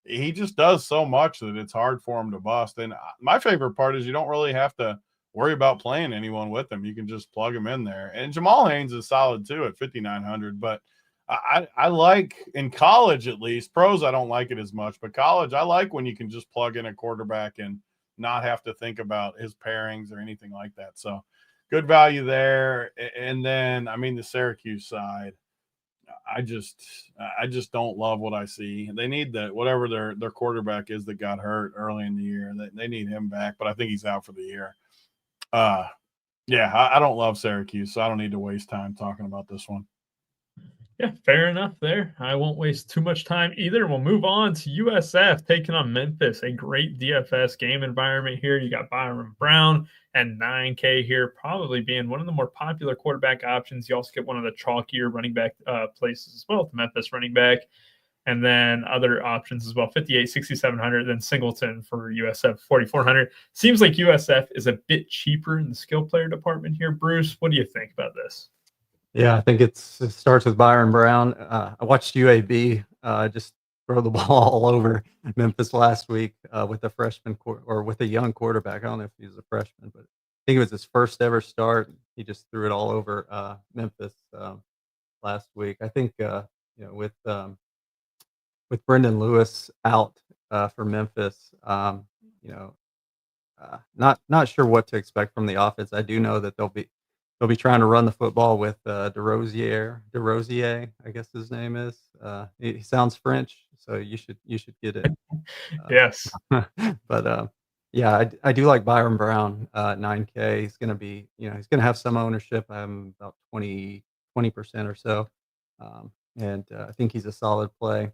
He just does so much that it's hard for him to bust. And my favorite part is you don't really have to worry about playing anyone with him. You can just plug him in there. And Jamal Haynes is solid too at 5,900. But I like, in college at least, pros I don't like it as much, but college I like when you can just plug in a quarterback and not have to think about his pairings or anything like that. So good value there. And then, I mean, the Syracuse side, I just don't love what I see. They need whatever their quarterback is that got hurt early in the year. They need him back, but I think he's out for the year. I don't love Syracuse, so I don't need to waste time talking about this one. Yeah, fair enough there. I won't waste too much time either. We'll move on to USF taking on Memphis, a great DFS game environment here. You got Byron Brown and 9K here, probably being one of the more popular quarterback options. You also get one of the chalkier running back places as well, the Memphis running back. And then other options as well, 58, 6,700, then Singleton for USF, 4,400. Seems like USF is a bit cheaper in the skill player department here. Bruce, what do you think about this? Yeah, I think it starts with Byron Brown. I watched UAB just throw the ball all over Memphis last week with a freshman or with a young quarterback. I don't know if he was a freshman, but I think it was his first ever start. He just threw it all over Memphis last week. I think with Brendan Lewis out for Memphis, not sure what to expect from the offense. I do know that they'll be trying to run the football with DeRosier, I guess his name is. He sounds French, so you should get it. Yes. But I do like Byron Brown, 9K. He's going to be, he's going to have some ownership. I'm about 20% or so. And I think he's a solid play.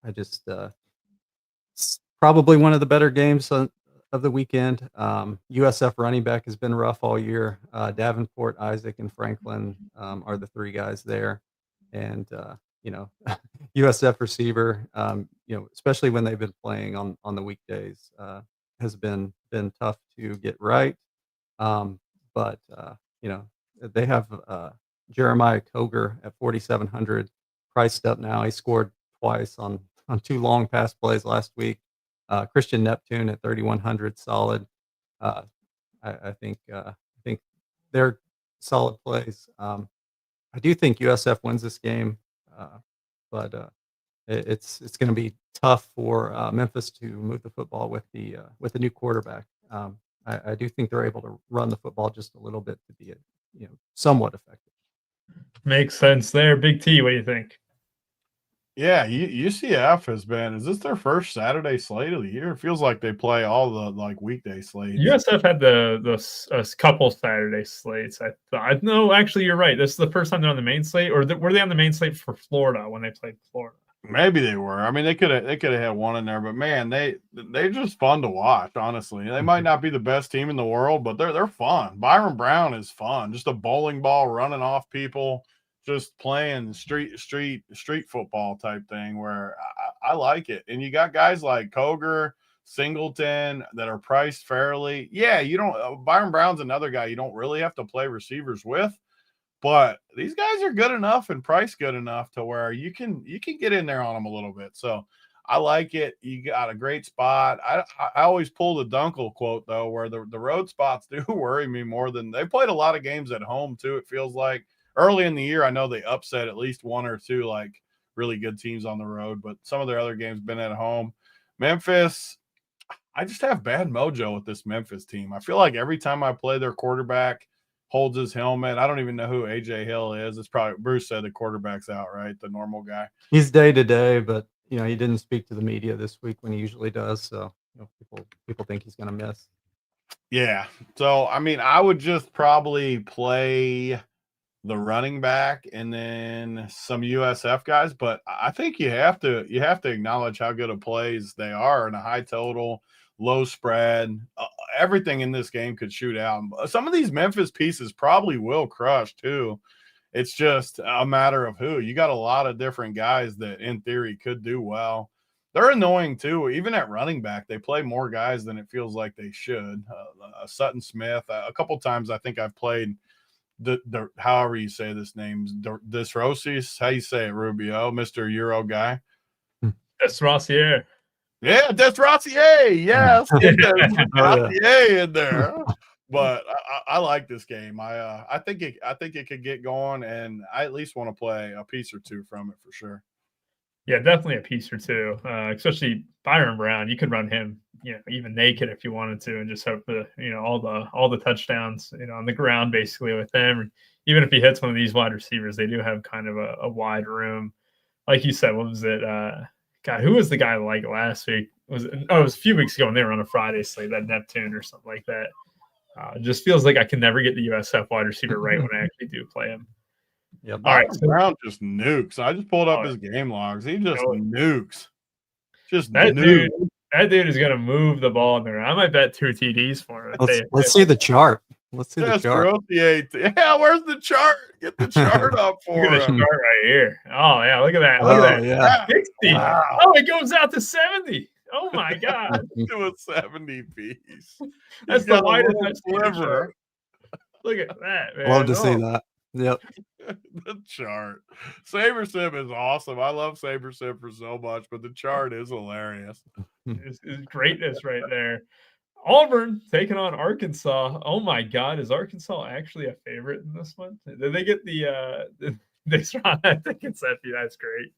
It's probably one of the better games of the weekend. USF running back has been rough all year. Davenport, Isaac, and Franklin are the three guys there. And, USF receiver, especially when they've been playing on the weekdays, has been tough to get right. But they have Jeremiah Koger at 4,700 priced up now. He scored twice on 2 long pass plays last week. Christian Neptune at 3,100, solid. I think they're solid plays. I do think USF wins this game, but it's going to be tough for Memphis to move the football with the new quarterback. I do think they're able to run the football just a little bit to be somewhat effective. Makes sense there. Big T, what do you think? Yeah, UCF has been. Is this their first Saturday slate of the year? It feels like they play all the like weekday slates. USF had the couple Saturday slates. I thought. No, actually, you're right. This is the first time they're on the main slate, or were they on the main slate for Florida when they played Florida? Maybe they were. I mean, they could have had one in there, but man, they're just fun to watch. Honestly, they might not be the best team in the world, but they're fun. Byron Brown is fun. Just a bowling ball running off people, just playing street football type thing. Where I like it. And you got guys like Koger, Singleton that are priced fairly. Yeah, you don't. Byron Brown's another guy you don't really have to play receivers with. But these guys are good enough and priced good enough to where you can get in there on them a little bit. So I like it. You got a great spot. I always pull the Dunkel quote though, where the road spots do worry me more than they played a lot of games at home too. It feels like early in the year, I know they upset at least one or two like really good teams on the road, but some of their other games been at home. Memphis, I just have bad mojo with this Memphis team. I feel like every time I play their quarterback holds his helmet. I don't even know who AJ Hill is. It's probably Bruce said the quarterback's out, right? The normal guy. He's day to day, but he didn't speak to the media this week when he usually does. So people think he's going to miss. Yeah. So I mean, I would just probably play the running back and then some USF guys, but I think you have to acknowledge how good of plays they are and a high total, low spread. Everything in this game could shoot out. Some of these Memphis pieces probably will crush too. It's just a matter of who. You got a lot of different guys that in theory could do well. They're annoying too. Even at running back, they play more guys than it feels like they should. Sutton Smith, a couple times I think I've played the however you say this name, Desrosius. How you say it, Rubio, Mr. Euro guy? Desrosier. Yeah, Desrosier. Yes, get Desrosier in there. But I like this game. I think it could get going, and I at least want to play a piece or two from it for sure. Yeah, definitely a piece or two. Especially Byron Brown. You could run him, even naked if you wanted to, and just hope for all the touchdowns, on the ground basically with them. Even if he hits one of these wide receivers, they do have kind of a wide room. Like you said, what was it? God, who was the guy like last week? It was a few weeks ago when they were on a Friday slate, that Neptune or something like that. It just feels like I can never get the USF wide receiver right when I actually do play him. Yeah, all right. Brown just nukes. I just pulled up his game logs. He just nukes. Just that dude. That dude is going to move the ball in there. I might bet 2 TDs for him. Let's see the chart. Let's see the chart. Yeah, where's the chart? Get the chart up for him. Look at the chart right here. Oh, yeah, look at that. Look at that. Yeah. 60. Wow. Oh, it goes out to 70. Oh, my God. To a 70 piece. That's the widest sliver. Look at that, man. Love to see that. Yep. The chart. SaberSim is awesome. I love SaberSim for so much, but the chart is hilarious. It's greatness right there. Auburn taking on Arkansas. Oh my God, is Arkansas actually a favorite in this one? Did they get this round? I think it's FU. That's great.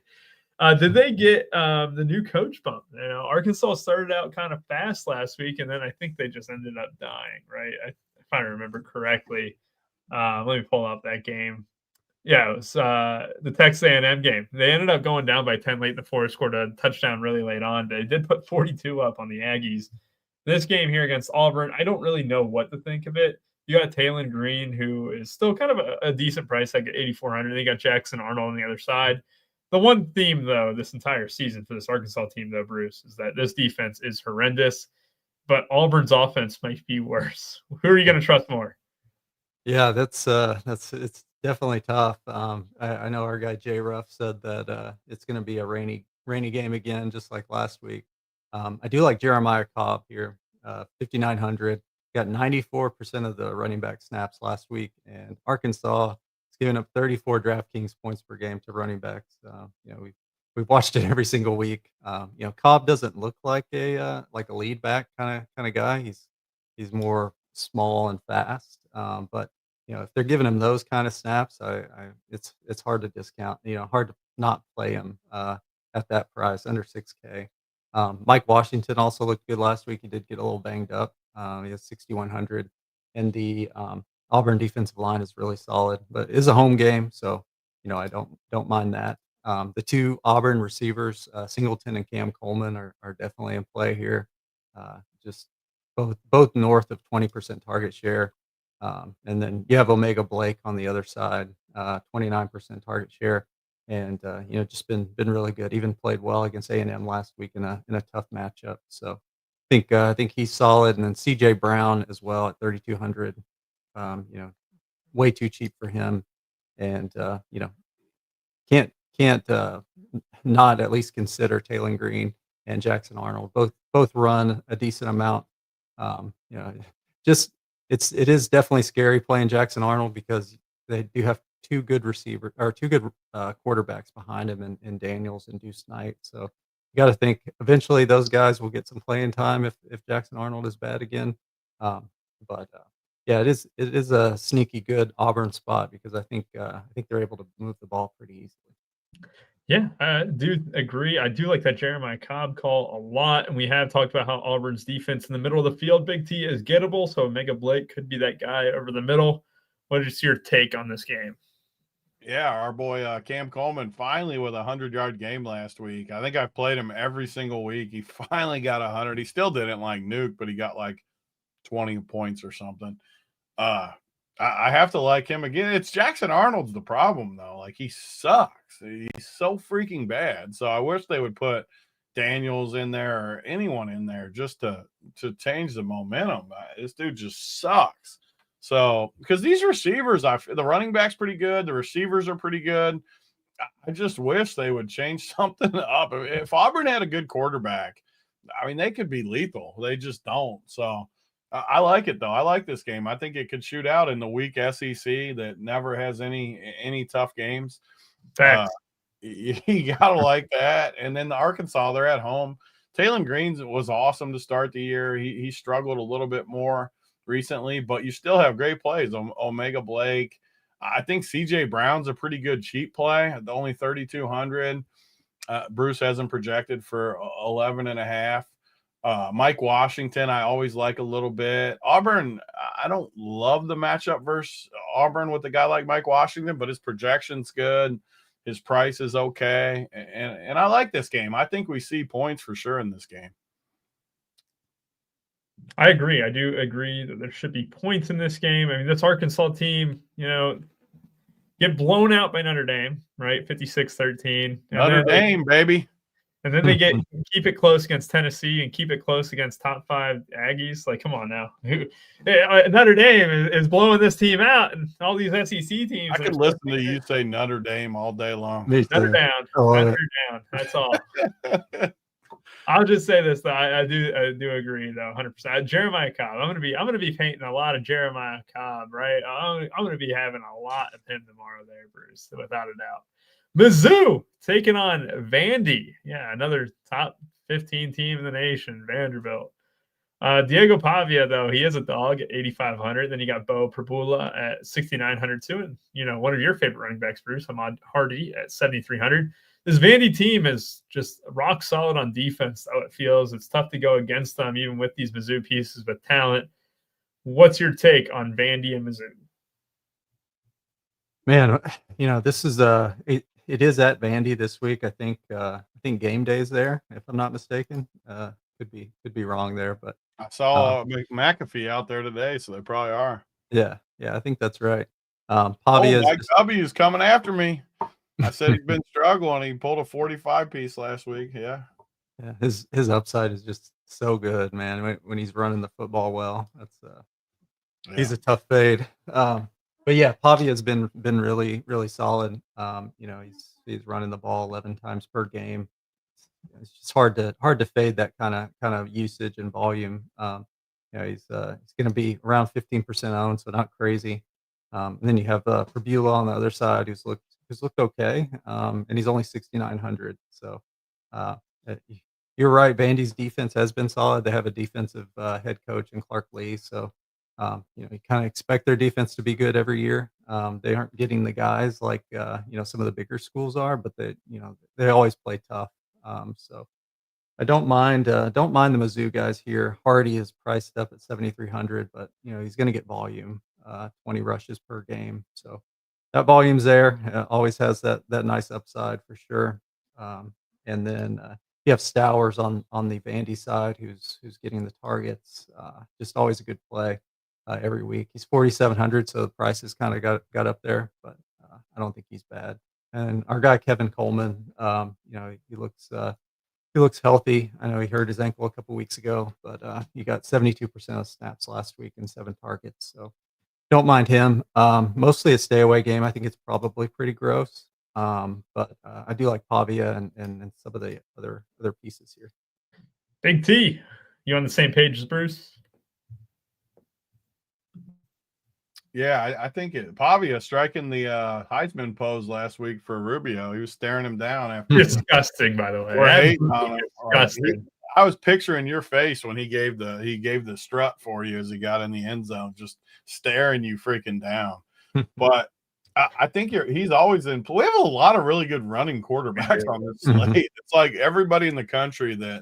Did they get the new coach bump? Arkansas started out kind of fast last week, and then I think they just ended up dying, right? If I remember correctly. Let me pull up that game. Yeah, it was the Texas A&M game. They ended up going down by 10 late in the fourth, scored a touchdown really late on. They did put 42 up on the Aggies. This game here against Auburn, I don't really know what to think of it. You got Taylon Green, who is still kind of a decent price, like at 8,400. Then you got Jackson Arnold on the other side. The one theme, though, this entire season for this Arkansas team, though, Bruce, is that this defense is horrendous, but Auburn's offense might be worse. Who are you going to trust more? Yeah, it's definitely tough. I know our guy Jay Ruff said that it's going to be a rainy game again, just like last week. I do like Jeremiah Cobb here, 5,900. Got 94% of the running back snaps last week, and Arkansas is giving up 34 DraftKings points per game to running backs. We've watched it every single week. Cobb doesn't look like a lead back kind of guy. He's more small and fast, but if they're giving him those kind of snaps, it's hard to discount. Hard to not play him at that price under 6K. Mike Washington also looked good last week. He did get a little banged up. He has 6,100, and the Auburn defensive line is really solid, but it is a home game, so I don't mind that. The two Auburn receivers, Singleton and Cam Coleman, are definitely in play here. Just both north of 20% target share. And then you have Omega Blake on the other side, 29% target share, and just been really good. Even played well against A&M last week in a tough matchup. So I think he's solid. And then C.J. Brown as well at 3,200. Way too cheap for him, and can't not at least consider Taylor Green and Jackson Arnold. Both run a decent amount. Just it is definitely scary playing Jackson Arnold because they do have two good quarterbacks behind him in Daniels and Deuce Knight. So you got to think eventually those guys will get some playing time if Jackson Arnold is bad again. But yeah, it is a sneaky good Auburn spot because I think they're able to move the ball pretty easily. Yeah, I do agree. I do like that Jeremiah Cobb call a lot, and we have talked about how Auburn's defense in the middle of the field, Big T, is gettable. So Omega Blake could be that guy over the middle. What is your take on this game? Yeah, our boy Cam Coleman finally with a 100-yard game last week. I think I played him every single week. He finally got 100. He still didn't like nuke, but he got like 20 points or something. I have to like him again. It's Jackson Arnold's the problem, though. Like, he sucks. He's so freaking bad. So I wish they would put Daniels in there or anyone in there just to change the momentum. This dude just sucks. So, because these receivers, the running back's pretty good. The receivers are pretty good. I just wish they would change something up. If Auburn had a good quarterback, I mean, they could be lethal. They just don't. So, I like it, though. I like this game. I think it could shoot out in the weak SEC that never has any tough games. You got to like that. And then the Arkansas, they're at home. Taylor Green was awesome to start the year. He struggled a little bit more recently, but you still have great plays. Omega Blake. I think C.J. Brown's a pretty good cheap play at only 3,200. Bruce hasn't projected for 11.5. Mike Washington, I always like a little bit. Auburn, I don't love the matchup versus Auburn with a guy like Mike Washington, but his projection's good. His price is okay. And I like this game. I think we see points for sure in this game. I agree. I do agree that there should be points in this game. I mean, this Arkansas team, get blown out by Notre Dame, right? 56-13. Notre Dame, baby. And then they keep it close against Tennessee and keep it close against top 5 Aggies. Like, come on now. Notre Dame is blowing this team out, and all these SEC teams. I could listen to you say Notre Dame all day long. Notre down. Notre down. That's all. I'll just say this though. I do agree though, 100%. Jeremiah Cobb. I'm gonna be painting a lot of Jeremiah Cobb, right? I'm gonna be having a lot of him tomorrow there, Bruce, without a doubt. Mizzou taking on Vandy. Yeah, another top 15 team in the nation, Vanderbilt. Diego Pavia, though, he is a dog at 8,500. Then you got Bo Prabula at 6,900 too. And, one of your favorite running backs, Bruce, Ahmad Hardy at 7,300. This Vandy team is just rock solid on defense, though it feels. It's tough to go against them, even with these Mizzou pieces with talent. What's your take on Vandy and Mizzou? Man, this is it is at Vandy this week. I think game day's there, if I'm not mistaken. Could be wrong there, but I saw McAfee out there today, so they probably are. Yeah, I think that's right. Pavia Mike W's coming after me. I said he's been struggling. He pulled a 45 piece last week. Yeah. His upside is just so good, man. When he's running the football well, he's a tough fade. But yeah, Pavia has been really, really solid. He's running the ball 11 times per game. It's just hard to fade that kind of usage and volume. He's going to be around 15% owned, so not crazy. And then you have Prabula on the other side, who's looked okay, and he's only 6,900. So you're right. Vandy's defense has been solid. They have a defensive head coach in Clark Lee, so. You kind of expect their defense to be good every year. They aren't getting the guys like some of the bigger schools are, but they always play tough. So I don't mind the Mizzou guys here. Hardy is priced up at 7,300, but he's going to get volume. 20 rushes per game. So that volume's there. Always has that nice upside for sure. And then you have Stowers on the Vandy side, who's getting the targets. Just always a good play every week. He's 4,700, so the price has kind of got up there, but I don't think he's bad. And our guy Kevin Coleman, he looks healthy. I know he hurt his ankle a couple weeks ago, but he got 72% of snaps last week and 7 targets. So don't mind him. Mostly a stay away game. I think it's probably pretty gross. But I do like Pavia and some of the other pieces here. Big T, you on the same page as Bruce? Yeah, I think Pavia striking the Heisman pose last week for Rubio. He was staring him down after. Disgusting, by the way. We're hating on him. Disgusting. I was picturing your face when he gave the strut for you as he got in the end zone, just staring you freaking down. But I think he's always in. We have a lot of really good running quarterbacks on this slate. It's like everybody in the country that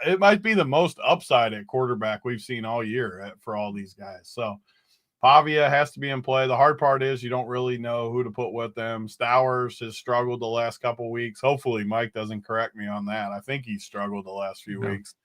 it might be the most upside at quarterback we've seen all year for all these guys. So Pavia has to be in play. The hard part is you don't really know who to put with them. Stowers has struggled the last couple weeks. Hopefully Mike doesn't correct me on that. I think he's struggled the last few weeks.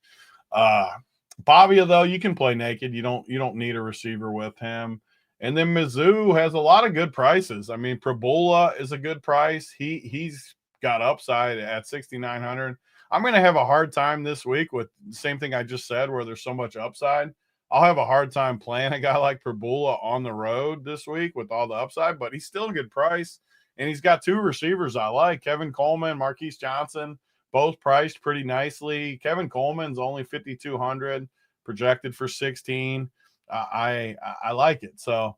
Pavia, though, you can play naked. You don't need a receiver with him. And then Mizzou has a lot of good prices. I mean, Prabula is a good price. He's got upside at 6,900. I'm going to have a hard time this week with the same thing I just said, where there's so much upside. I'll have a hard time playing a guy like Prabula on the road this week with all the upside, but he's still a good price. And he's got 2 receivers I like, Kevin Coleman, Marquise Johnson, both priced pretty nicely. Kevin Coleman's only 5,200, projected for 16. I like it. So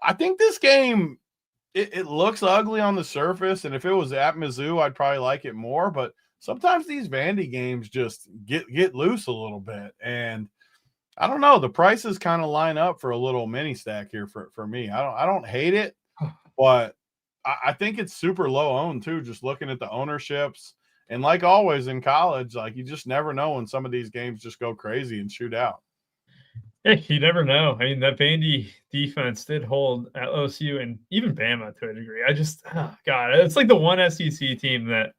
I think this game, it looks ugly on the surface. And if it was at Mizzou, I'd probably like it more. But sometimes these Vandy games just get loose a little bit. And I don't know. The prices kind of line up for a little mini stack here for me. I don't hate it, but I think it's super low owned too. Just looking at the ownerships, and like always in college, like you just never know when some of these games just go crazy and shoot out. Yeah, you never know. I mean, that Vandy defense did hold at OSU and even Bama to a degree. God, it's like the one SEC team that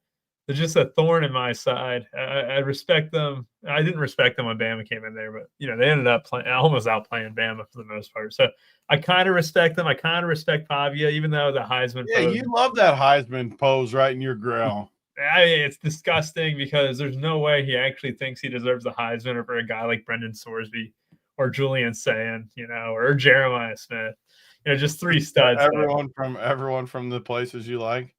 they're just a thorn in my side. I respect them. I didn't respect them when Bama came in there, but they ended up almost outplaying Bama for the most part. So I kind of respect them. I kind of respect Pavia, even though the Heisman. Yeah, you love that Heisman pose right in your grill. It's disgusting because there's no way he actually thinks he deserves the Heisman over a guy like Brendan Sorsby or Julian Sayin, or Jeremiah Smith. Just 3 studs. Everyone from the places you like.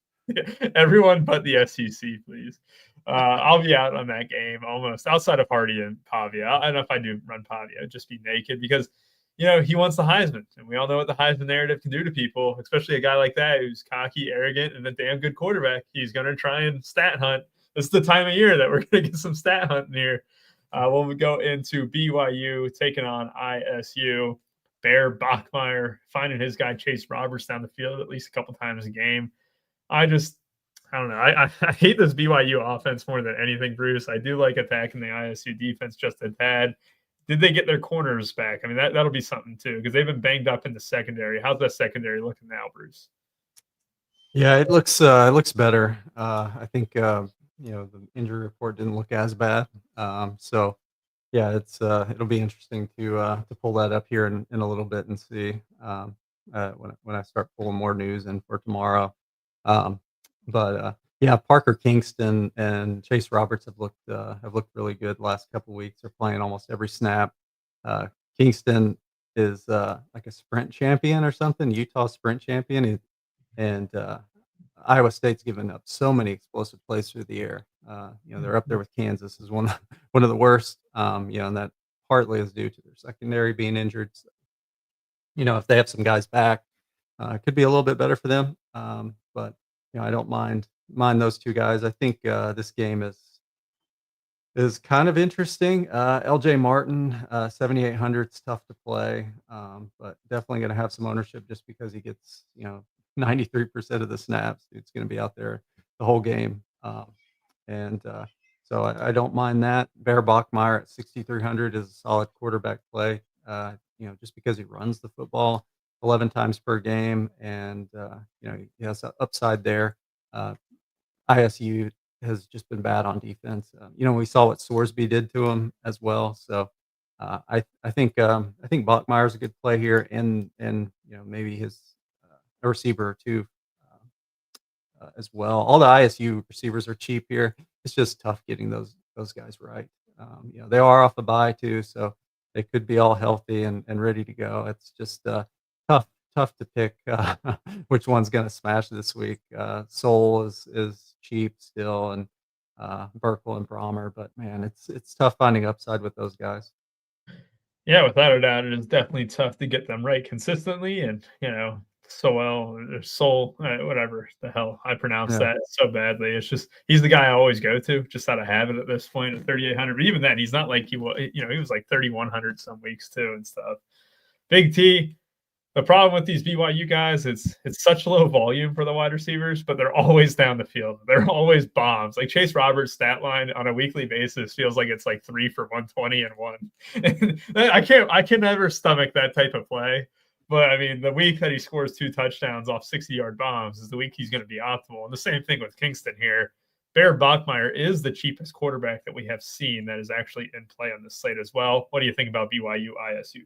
Everyone but the SEC, please. I'll be out on that game almost outside of Hardy and Pavia. I don't know if I do run Pavia, just be naked because, he wants the Heisman. And we all know what the Heisman narrative can do to people, especially a guy like that who's cocky, arrogant, and a damn good quarterback. He's going to try and stat hunt. This is the time of year that we're going to get some stat hunting here. When we go into BYU taking on ISU, Bear Bachmeier finding his guy Chase Roberts down the field at least a couple times a game. I don't know. I hate this BYU offense more than anything, Bruce. I do like attacking the ISU defense just a tad. Did they get their corners back? I mean, that'll be something too because they've been banged up in the secondary. How's that secondary looking now, Bruce? Yeah, it looks better. I think the injury report didn't look as bad. So yeah, it'll be interesting to pull that up here in a little bit and see when I start pulling more news in for tomorrow. But Parker Kingston and Chase Roberts have looked really good the last couple of weeks. They're playing almost every snap. Kingston is like a sprint champion or something, Utah sprint champion, and Iowa State's given up so many explosive plays through the air. They're up there with Kansas as one of the worst. And that partly is due to their secondary being injured. So, if they have some guys back, it could be a little bit better for them. But I don't mind those 2 guys. I think this game is kind of interesting. LJ Martin, 7,800 is tough to play, but definitely going to have some ownership just because he gets 93% of the snaps. It's going to be out there the whole game, so I don't mind that. Bear Bachmeier at 6,300 is a solid quarterback play. just because he runs the football 11 times per game, and he has an upside there. ISU has just been bad on defense. We saw what Sorsby did to him as well. So I think Bachmeier's a good play here, and maybe his a receiver or two as well. All the ISU receivers are cheap here. It's just tough getting those guys right. They are off the bye too, so they could be all healthy and ready to go. It's just tough to pick which one's going to smash this week. Soul is cheap still, and Burkle and Brahmer, but man, it's tough finding upside with those guys. Yeah, without a doubt, it is definitely tough to get them right consistently, and Soul, whatever the hell I pronounce that so badly. It's just he's the guy I always go to, just out of habit at this point at 3,800. But even then, he's not like he was like 3,100 some weeks too and stuff. Big T. The problem with these BYU guys is it's such low volume for the wide receivers, but they're always down the field. They're always bombs. Like Chase Roberts' stat line on a weekly basis feels like it's like 3 for 120 and 1. I can never stomach that type of play. But I mean, the week that he scores 2 touchdowns off 60-yard bombs is the week he's going to be optimal. And the same thing with Kingston here. Bear Bachmeier is the cheapest quarterback that we have seen that is actually in play on this slate as well. What do you think about BYU ISU?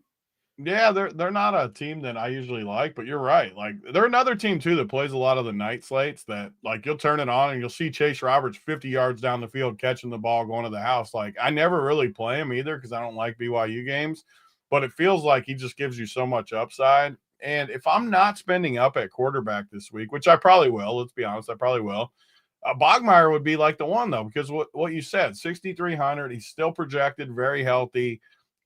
Yeah, they're not a team that I usually like, but you're right. Like, they're another team too that plays a lot of the night slates that, like, you'll turn it on and you'll see Chase Roberts 50 yards down the field catching the ball going to the house. Like, I never really play him either because I don't like BYU games, but it feels like he just gives you so much upside. And if I'm not spending up at quarterback this week, which I probably will, let's be honest, I probably will. Bachmeier would be like the one though, because what you said, 6,300, he's still projected very healthy.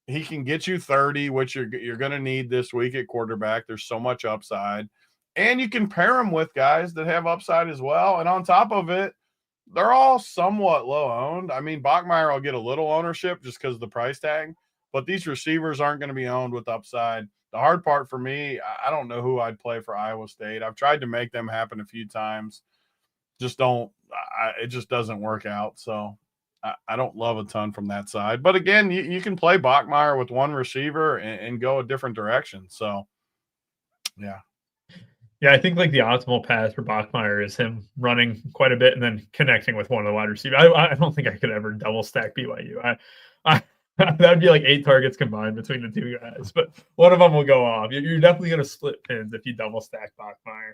He can get you 30, which you're going to need this week at quarterback. There's so much upside. And you can pair him with guys that have upside as well. And on top of it, they're all somewhat low owned. I mean, Bachmeier will get a little ownership just because of the price tag, but these receivers aren't going to be owned with upside. The hard part for me, I don't know who I'd play for Iowa State. I've tried to make them happen a few times. It just doesn't work out. So I don't love a ton from that side. But again, you can play Bachmeier with one receiver and go a different direction. So, yeah. Yeah, I think like the optimal path for Bachmeier is him running quite a bit and then connecting with one of the wide receivers. I don't think I could ever double stack BYU. That would be like 8 targets combined between the two guys, but one of them will go off. You're definitely going to split pins if you double stack Bachmeier.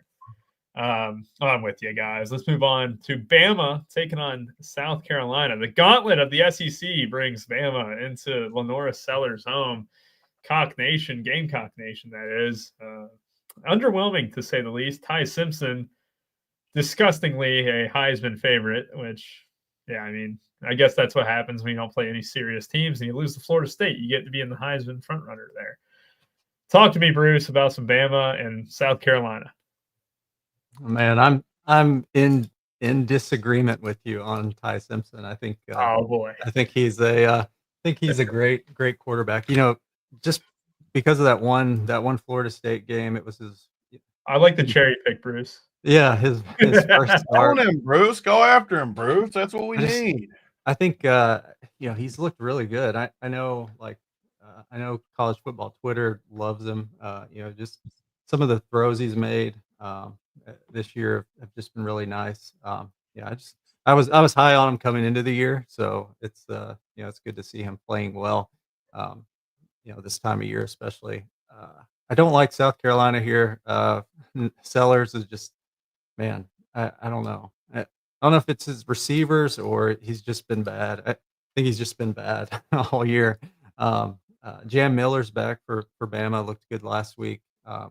I'm with you guys. Let's move on to Bama taking on South Carolina. The gauntlet of the SEC brings Bama into Lenora Sellers' home. Gamecock Nation, that is. Underwhelming, to say the least. Ty Simpson, disgustingly a Heisman favorite, which, yeah, I mean, I guess that's what happens when you don't play any serious teams and you lose to Florida State. You get to be in the Heisman frontrunner there. Talk to me, Bruce, about some Bama and South Carolina. Man, I'm in disagreement with you on Ty Simpson. I think oh boy, I think he's a great quarterback. Just because of that one Florida State game, it was his. I like the cherry pick, Bruce. Yeah, his first start. Own him, Bruce. Go after him, Bruce. That's what we need. I think he's looked really good. I know I know college football Twitter loves him. Just some of the throws he's made this year have just been really nice. I was high on him coming into the year, so it's it's good to see him playing well. This time of year especially. I don't like South Carolina here. Sellers is just, man, I don't know. I don't know if it's his receivers or he's just been bad. I think he's just been bad all year. Jam Miller's back for Bama. Looked good last week. I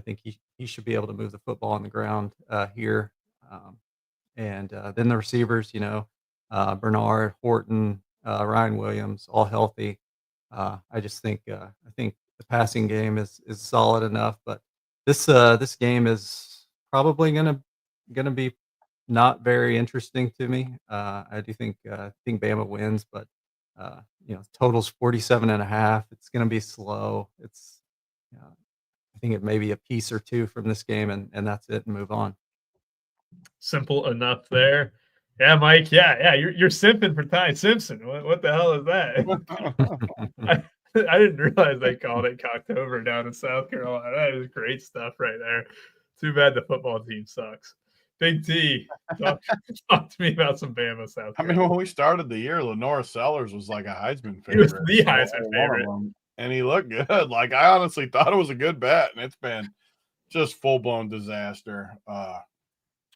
think he should be able to move the football on the ground here. And then the receivers, Bernard, Horton, Ryan Williams, all healthy. I just think I think the passing game is solid enough, but this game is probably gonna be not very interesting to me. I do think Bama wins, but total's 47.5. It's gonna be slow. It's I think it may be a piece or two from this game, and that's it, and move on. Simple enough there. Yeah, Mike. Yeah. You're simping for Ty Simpson. What the hell is that? I didn't realize they called it Cocktober down in South Carolina. That is great stuff right there. Too bad the football team sucks. Big T, talk to me about some Bama South I Carolina. mean, when we started the year, Lenora Sellers was like a Heisman favorite. He was the Heisman One of favorite. them, and he looked good. Like, I honestly thought it was a good bet, and it's been just full-blown disaster.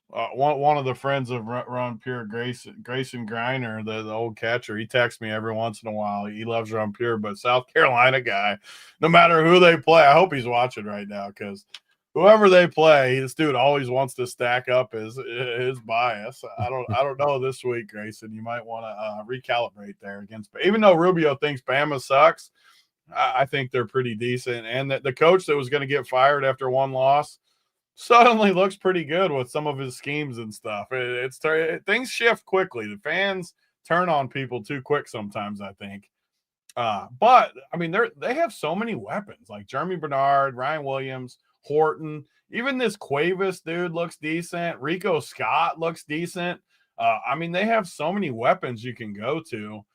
One of the friends of Ron Pure, Grayson Griner, the old catcher, he texts me every once in a while. He loves Ron Pure, but South Carolina guy, no matter who they play, I hope he's watching right now, because whoever they play, this dude always wants to stack up his bias. I don't know this week, Grayson. You might want to recalibrate there against. Even though Rubio thinks Bama sucks, I think they're pretty decent. And the coach that was going to get fired after one loss suddenly looks pretty good with some of his schemes and stuff. Things shift quickly. The fans turn on people too quick sometimes, I think. But I mean, they have so many weapons, like Jeremy Bernard, Ryan Williams, Horton. Even this Cuevas dude looks decent. Rico Scott looks decent. I mean, they have so many weapons you can go to.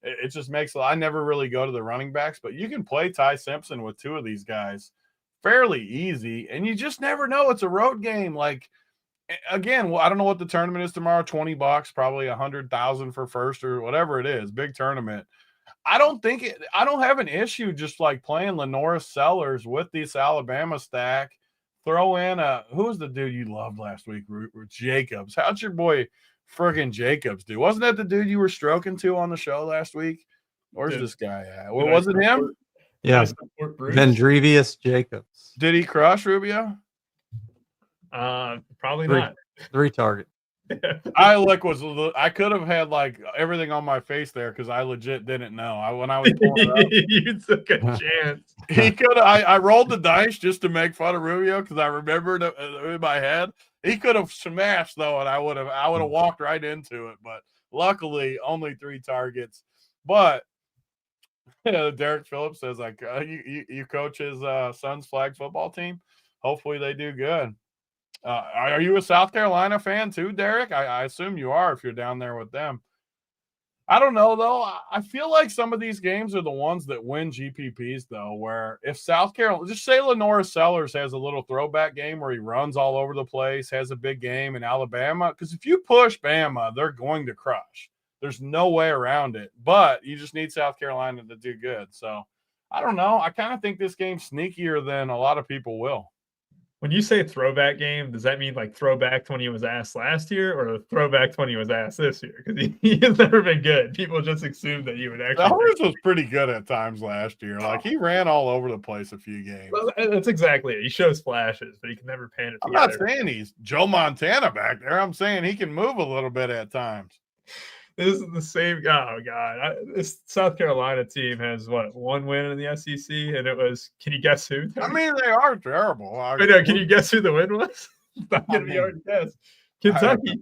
It just makes I never really go to the running backs, but you can play Ty Simpson with two of these guys fairly easy, and you just never know. It's a road game. Like, again, I don't know what the tournament is tomorrow. $20, probably 100,000 for first or whatever it is. Big tournament. I don't have an issue just like playing Lenora Sellers with this Alabama stack. Throw in who was the dude you loved last week? Jacobs. How'd your boy friggin' Jacobs do? Wasn't that the dude you were stroking to on the show last week? Where's this guy at? Was it him? Yeah, Vendrivius Jacobs. Did he crush Rubio? Probably not. 3 target. I could have had like everything on my face there because I legit didn't know. When I was pulling it up, you took a chance. He could. I rolled the dice just to make fun of Rubio because I remembered in my head he could have smashed though, and I would have walked right into it. But luckily, only 3 targets. But Derek Phillips says like you coach his son's flag football team. Hopefully they do good. Are you a South Carolina fan too, Derek? I assume you are if you're down there with them. I don't know, though. I feel like some of these games are the ones that win GPPs, though, where if South Carolina – just say Lenora Sellers has a little throwback game where he runs all over the place, has a big game in Alabama. Because if you push Bama, they're going to crush. There's no way around it. But you just need South Carolina to do good. So, I don't know. I kind of think this game's sneakier than a lot of people will. When you say throwback game, does that mean like throwback to when he was asked last year or throwback to when he was asked this year? Because he has never been good. People just assumed that he would actually. Sellers was pretty good at times last year. Like, he ran all over the place a few games. Well, that's exactly it. He shows flashes, but he can never pan it together. I'm not saying he's Joe Montana back there. I'm saying he can move a little bit at times. This is the same. Oh God! This South Carolina team has one win in the SEC, and it was. Can you guess who? I mean, they are terrible. Wait, no, can you guess who the win was? It's not going to be hard to guess. Kentucky.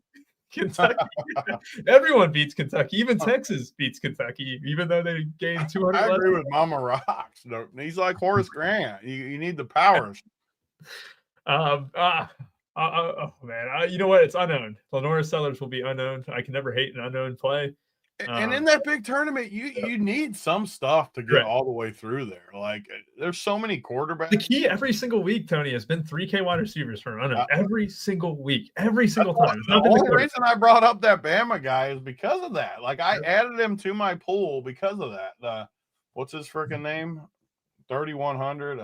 Everyone beats Kentucky. Even Texas beats Kentucky, even though they gained 200. I agree with Mama Rocks. He's like Horace Grant. You need the powers. Oh man, you know what? It's unknown. Lenora Sellers will be unknown. I can never hate an unknown play. And in that big tournament, you need some stuff to get all the way through there. Like, there's so many quarterbacks. The key every single week, Tony, has been 3K wide receivers for an unknown. Every single week, every single time. The only reason I brought up that Bama guy is because of that. Like, I added him to my pool because of that. What's his freaking name? 3,100.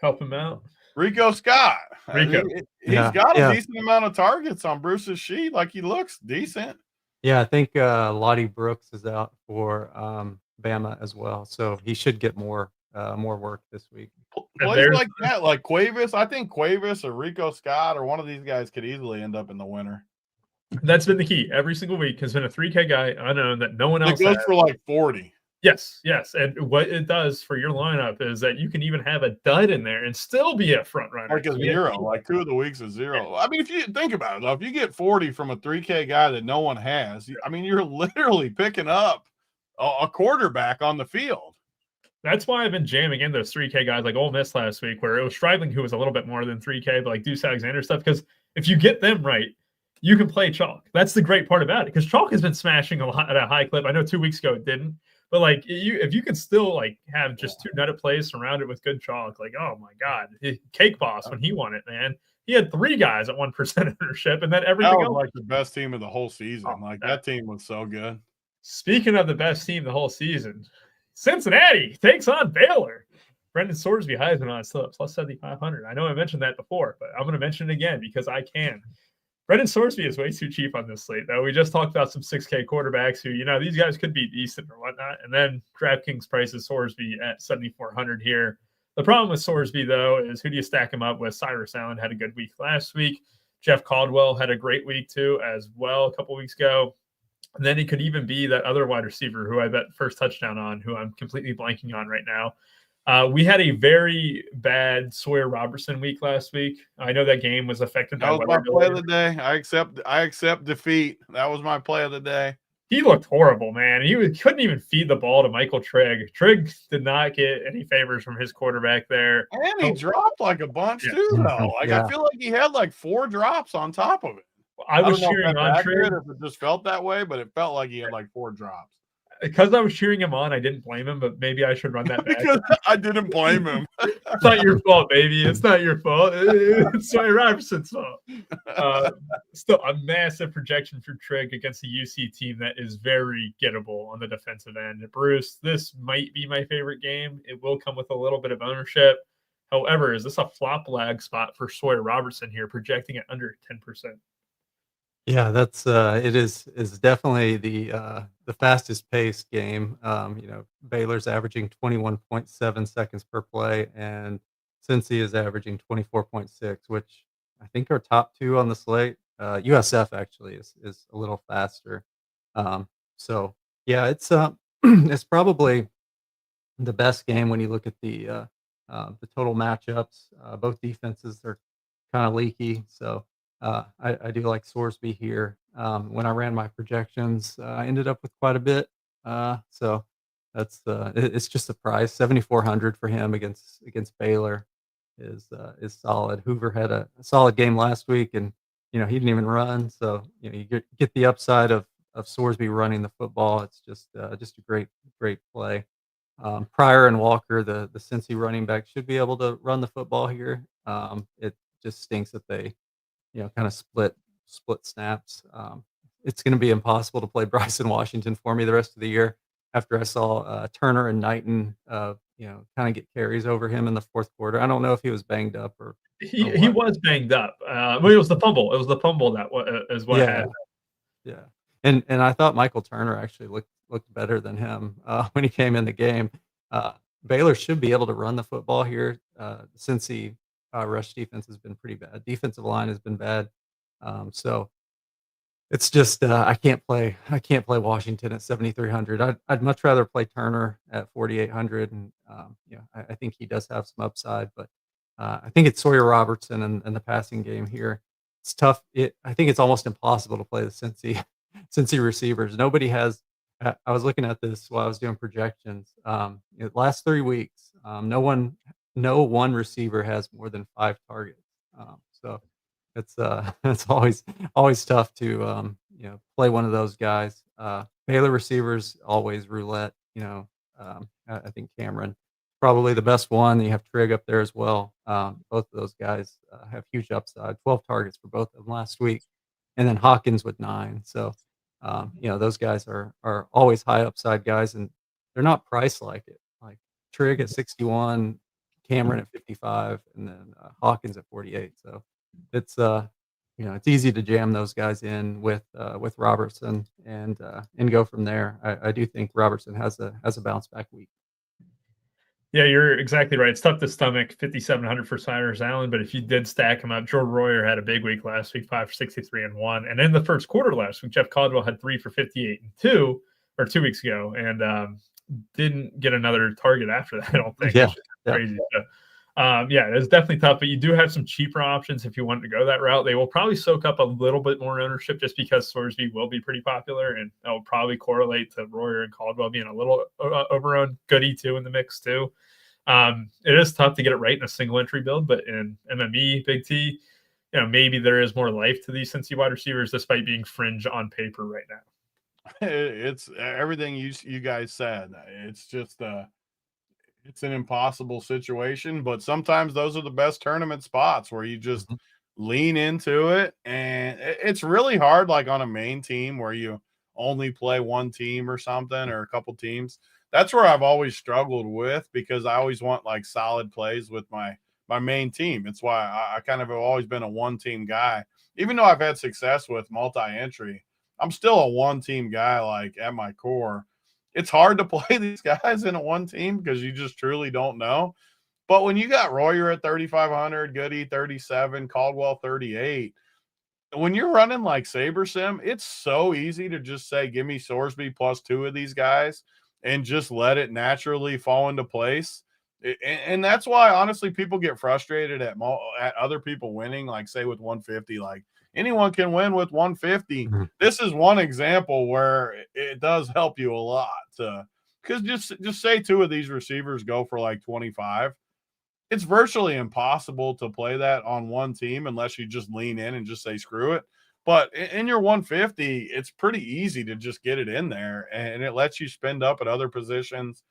Help him out. Rico Scott. Rico. He's got a decent amount of targets on Bruce's sheet. Like, he looks decent. Yeah, I think Lottie Brooks is out for Bama as well, so he should get more work this week. Plays like that, like Cuevas. I think Cuevas or Rico Scott or one of these guys could easily end up in the winner. That's been the key. Every single week has been a 3K guy unknown that no one else goes has. For like 40. Yes. And what it does for your lineup is that you can even have a dud in there and still be a front runner. Like a zero, like 2 of the weeks is zero. I mean, if you think about it, though, if you get 40 from a 3K guy that no one has, I mean, you're literally picking up a quarterback on the field. That's why I've been jamming in those 3K guys like Ole Miss last week, where it was Stridling who was a little bit more than 3K, but like Deuce Alexander stuff. Because if you get them right, you can play chalk. That's the great part about it, because chalk has been smashing a lot at a high clip. I know 2 weeks ago it didn't. But like if you could still like have just 2 nutted plays surrounded with good chalk, like oh my god, Cake Boss when he won it, man, he had 3 guys at 1% ownership, and then everything That was else. like the best team of the whole season. Oh, Like that team was so good. Speaking of the best team the whole season, Cincinnati takes on Baylor. Brendan Sorsby Heisman on still at plus 7,500. I know I mentioned that before, but I'm going to mention it again because I can. Brendan Sorsby is way too cheap on this slate, though. We just talked about some 6K quarterbacks who, these guys could be decent or whatnot. And then DraftKings prices Sorsby at 7,400 here. The problem with Sorsby, though, is who do you stack him up with? Cyrus Allen had a good week last week. Jeff Caldwell had a great week, too, as well, a couple weeks ago. And then he could even be that other wide receiver who I bet first touchdown on, who I'm completely blanking on right now. We had a very bad Sawyer Robertson week last week. I know that game was affected by that was my play of the day. I accept defeat. That was my play of the day. He looked horrible, man. Couldn't even feed the ball to Michael Trigg. Trigg did not get any favors from his quarterback there. And he dropped like a bunch too, though. Like I feel like he had like 4 drops on top of it. I was cheering on Trigg. If it just felt that way, but it felt like he had like 4 drops. Because I was cheering him on, I didn't blame him, but maybe I should run that back. Because I didn't blame him. It's not your fault, baby. It's not your fault. It's Sawyer Robertson's fault. Still a massive projection for Trigg against a UC team that is very gettable on the defensive end. Bruce, this might be my favorite game. It will come with a little bit of ownership. However, is this a flop lag spot for Sawyer Robertson here, projecting at under 10%? Yeah, that's it is definitely the fastest paced game. Baylor's averaging 21.7 seconds per play, and Cincy is averaging 24.6, which I think are top 2 on the slate. USF actually is a little faster. So yeah, it's it's probably the best game when you look at the total matchups. Both defenses are kind of leaky, so. I do like Sorsby here. When I ran my projections, I ended up with quite a bit. So that's it's just a price. 7,400 for him against Baylor is solid. Hoover had a solid game last week, and he didn't even run. So you get the upside of Sorsby running the football. It's just a great play. Pryor and Walker, the Cincy running back, should be able to run the football here. It just stinks that they kind of split snaps. It's going to be impossible to play Bryson Washington for me the rest of the year after I saw Turner and Knighton, kind of get carries over him in the fourth quarter. I don't know if he was banged up or he was banged up. Well, it was the fumble. It was the fumble that is what happened. Yeah. And I thought Michael Turner actually looked better than him when he came in the game. Baylor should be able to run the football here. Cincy rush defense has been pretty bad. Defensive line has been bad. So it's just I can't play Washington at 7,300. I'd much rather play Turner at 4,800, and I think he does have some upside. But I think it's Sawyer Robertson and the passing game here. It's tough. I think it's almost impossible to play the Cincy receivers. Nobody has. I was looking at this while I was doing projections. Last 3 weeks, no one receiver has more than 5 targets. So it's always tough to play one of those guys. Baylor receivers always roulette. I think Cameron probably the best one. You have Trigg up there as well. Both of those guys have huge upside. 12 targets for both of them last week, and then Hawkins with 9. So those guys are always high upside guys, and they're not priced like it. Like Trigg at 61. Cameron at 55, and then Hawkins at 48. So it's it's easy to jam those guys in with Robertson and go from there. I do think Robertson has a bounce back week. Yeah, you're exactly right. It's tough to stomach 5,700 for Cyrus Allen, but if you did stack him up, Jordan Royer had a big week last week, 5 for 63 and 1, and in the first quarter last week, Jeff Caldwell had 3 for 58 and 2, or 2 weeks ago, and didn't get another target after that. I don't think. Yeah. Crazy. So, it's definitely tough, but you do have some cheaper options if you want to go that route. They will probably soak up a little bit more ownership just because Sorsby will be pretty popular, and that will probably correlate to Royer and Caldwell being a little overowned. Goody too in the mix too. It is tough to get it right in a single entry build, but in MME, Big T, maybe there is more life to these Cincy wide receivers despite being fringe on paper right now. It's everything you guys said. It's just it's an impossible situation, but sometimes those are the best tournament spots where you just lean into it. And it's really hard, like on a main team where you only play one team or something, or a couple teams. That's where I've always struggled with, because I always want like solid plays with my main team. It's why I kind of have always been a one team guy. Even though I've had success with multi-entry, I'm still a one team guy, like at my core. It's hard to play these guys in a one team because you just truly don't know. But when you got Royer at 3,500, Goody 37, Caldwell 38, when you're running like SaberSim, it's so easy to just say, give me Sorsby plus 2 of these guys and just let it naturally fall into place. And that's why, honestly, people get frustrated at other people winning, like say with 150, like anyone can win with 150. This is one example where it does help you a lot. Because just say 2 of these receivers go for like 25. It's virtually impossible to play that on one team unless you just lean in and just say screw it. But in your 150, it's pretty easy to just get it in there, and it lets you spend up at other positions.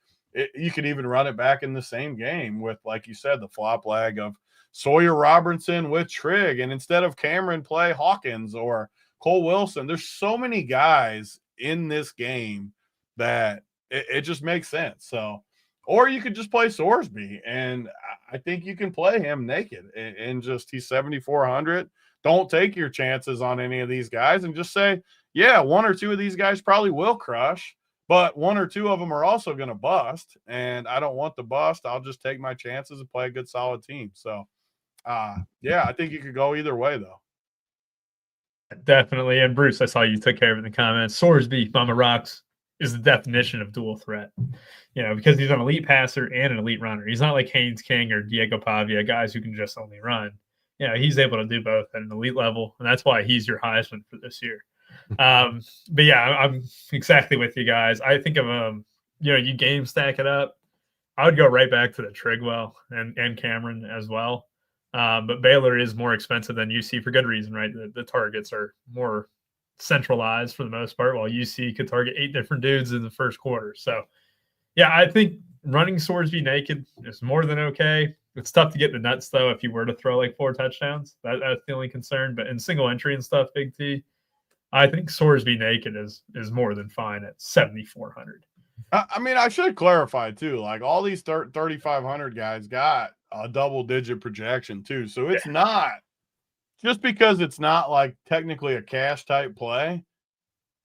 You could even run it back in the same game with, like you said, the flop lag of Sawyer Robertson with Trigg, and instead of Cameron, play Hawkins or Cole Wilson. There's so many guys in this game that it just makes sense. So, or you could just play Sorsby, and I think you can play him naked and just, he's 7,400. Don't take your chances on any of these guys and just say, yeah, 1 or 2 of these guys probably will crush, but 1 or 2 of them are also going to bust, and I don't want the bust. I'll just take my chances and play a good solid team. So, yeah, I think you could go either way, though. Definitely. And Bruce, I saw you took care of it in the comments. Sorsby, Mama Rocks, is the definition of dual threat. Because he's an elite passer and an elite runner. He's not like Haynes King or Diego Pavia, guys who can just only run. He's able to do both at an elite level, and that's why he's your Heisman for this year. But yeah, I'm exactly with you guys. I think of you game stack it up. I would go right back to the Trigwell and Cameron as well. But Baylor is more expensive than UC for good reason, right? The targets are more centralized for the most part, while UC could target 8 different dudes in the first quarter. So, yeah, I think running Sorsby naked is more than okay. It's tough to get the nuts, though, if you were to throw like 4 touchdowns. That's the only concern. But in single entry and stuff, Big T, I think Sorsby naked is more than fine at 7,400. I mean, I should clarify, too. Like, all these 3,500 guys got a double-digit projection, too. So it's not – just because it's not, like, technically a cash-type play,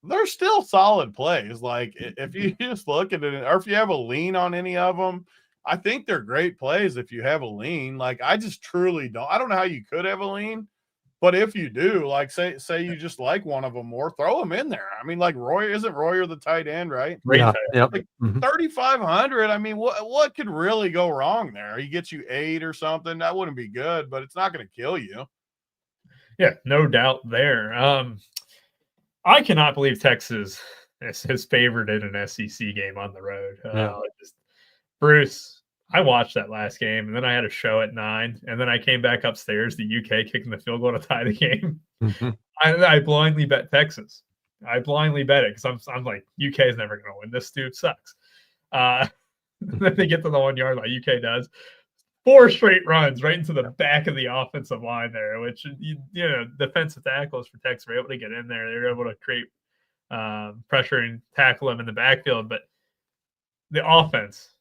they're still solid plays. Like, if you just look at it, or if you have a lean on any of them, I think they're great plays if you have a lean. Like, I just truly don't. I don't know how you could have a lean, but if you do, like, say you just like one of them more, throw them in there. I mean, like, isn't Royer the tight end, right? Yeah. Yep. Like 3,500. I mean, what could really go wrong there? He gets you 8 or something. That wouldn't be good, but it's not going to kill you. Yeah, no doubt there. I cannot believe Texas is favored in an SEC game on the road. Bruce, I watched that last game, and then I had a show at 9, and then I came back upstairs, the UK kicking the field goal to tie the game. I blindly bet Texas. I blindly bet it because I'm like, UK is never going to win. This dude sucks. Then they get to the 1 yard line. UK does. 4 straight runs right into the back of the offensive line there, which, defensive tackles for Texas were able to get in there. They were able to create pressure and tackle them in the backfield. But the offense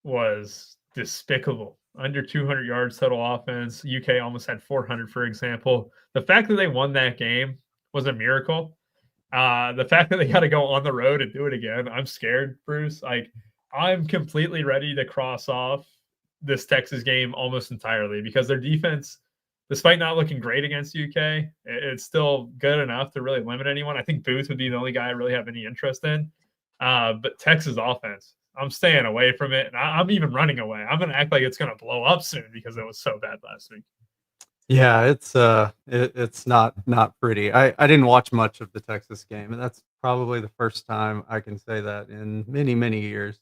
was despicable. Under 200 yards total offense. UK almost had 400, for example. The fact that they won that game was a miracle. The fact that they got to go on the road and do it again, I'm scared, Bruce. Like, I'm completely ready to cross off this Texas game almost entirely because their defense, despite not looking great against UK, it's still good enough to really limit anyone. I think Booth would be the only guy I really have any interest in. But Texas offense, I'm staying away from it, and I'm even running away. I'm going to act like it's going to blow up soon because it was so bad last week. Yeah, it's not pretty. I didn't watch much of the Texas game, and that's probably the first time I can say that in many, many years.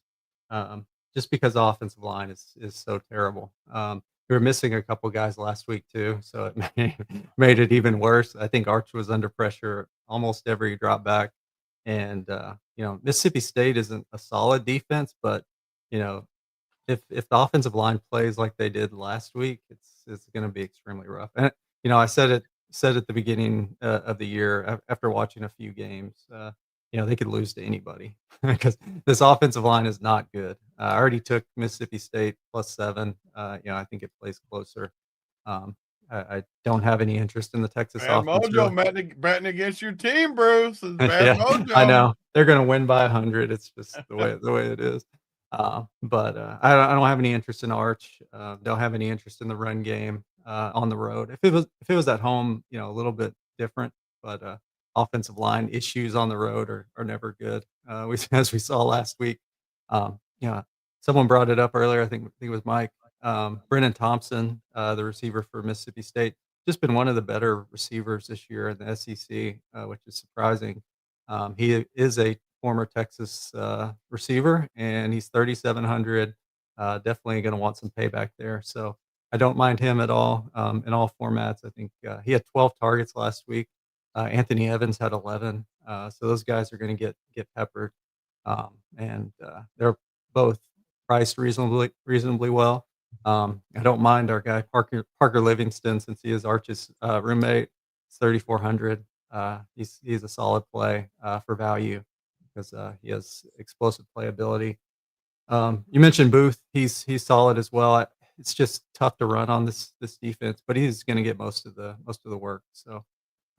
Just because the offensive line is so terrible. We were missing a couple guys last week too, so it made it even worse. I think Arch was under pressure almost every drop back. And Mississippi State isn't a solid defense, but you know, if the offensive line plays like they did last week, it's going to be extremely rough. And I said at the beginning of the year after watching a few games, they could lose to anybody because this offensive line is not good. I already took Mississippi State +7. I think it plays closer. I don't have any interest in the Texas Bad offense. mojo betting against your team, Bruce. It's bad Yeah, mojo. I know they're going to win by 100. It's just the way it is. But I don't have any interest in Arch. Don't have any interest in the run game on the road. If it was at home, a little bit different. But offensive line issues on the road are never good. As we saw last week. Someone brought it up earlier. I think it was Mike. Brennan Thompson, the receiver for Mississippi State, just been one of the better receivers this year in the SEC, which is surprising. He is a former Texas receiver, and he's 3,700. Definitely going to want some payback there. So I don't mind him at all in all formats. I think he had 12 targets last week. Anthony Evans had 11. So those guys are going to get peppered, and they're both priced reasonably well. I don't mind our guy Parker Livingston, since he is Arch's roommate. It's 3,400. He's a solid play for value because he has explosive playability. You mentioned Booth. He's solid as well. It's just tough to run on this defense, but he's going to get most of the work. So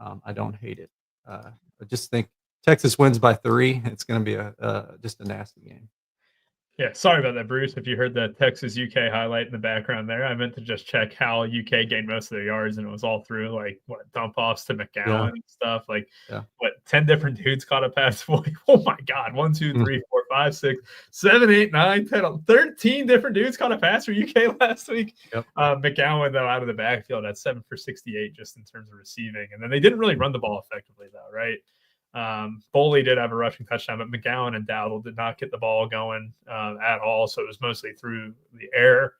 I don't hate it. I just think Texas wins by 3. It's going to be just a nasty game. Yeah, sorry about that, Bruce. If you heard the Texas UK highlight in the background there, I meant to just check how UK gained most of their yards, and it was all through dump offs to McGowan and stuff. 10 different dudes caught a pass. Oh my God. 1, 2, 3, 4, 5, 6, 7, 8, 9, 10, 13 different dudes caught a pass for UK last week. Yep. McGowan, though, out of the backfield at 7 for 68 just in terms of receiving. And then they didn't really run the ball effectively, though, right? Foley did have a rushing touchdown, but McGowan and Dowdle did not get the ball going at all. So it was mostly through the air.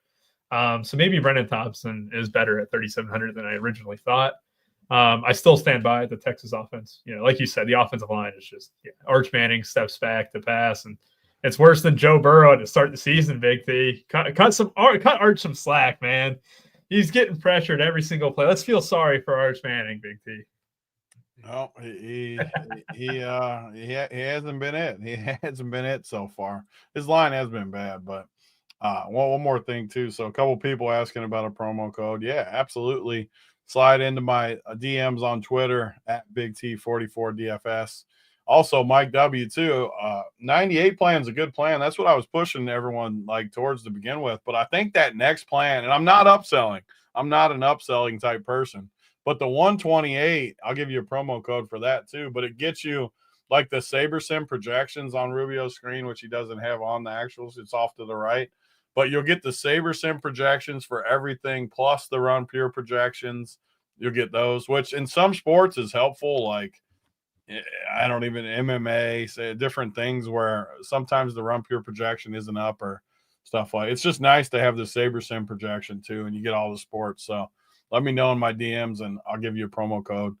So maybe Brennan Thompson is better at 3,700 than I originally thought. I still stand by the Texas offense. Like you said, the offensive line is just Arch Manning steps back to pass, and it's worse than Joe Burrow to start the season. Big T cut Arch some slack, man. He's getting pressured every single play. Let's feel sorry for Arch Manning, Big T. No, he hasn't been it. He hasn't been it so far. His line has been bad, but one more thing too. So a couple people asking about a promo code. Yeah, absolutely. Slide into my DMs on Twitter at Big T44 DFS. Also, Mike W too. 98 plan is a good plan. That's what I was pushing everyone towards to begin with. But I think that next plan, and I'm not upselling. I'm not an upselling type person. But the 128, I'll give you a promo code for that too. But it gets you the SaberSim projections on Rubio's screen, which he doesn't have on the actuals. It's off to the right. But you'll get the SaberSim projections for everything, plus the Run Pure projections. You'll get those, which in some sports is helpful. I don't even MMA, say different things where sometimes the Run Pure projection isn't up or stuff it's just nice to have the SaberSim projection too, and you get all the sports. So let me know in my DMs, and I'll give you a promo code.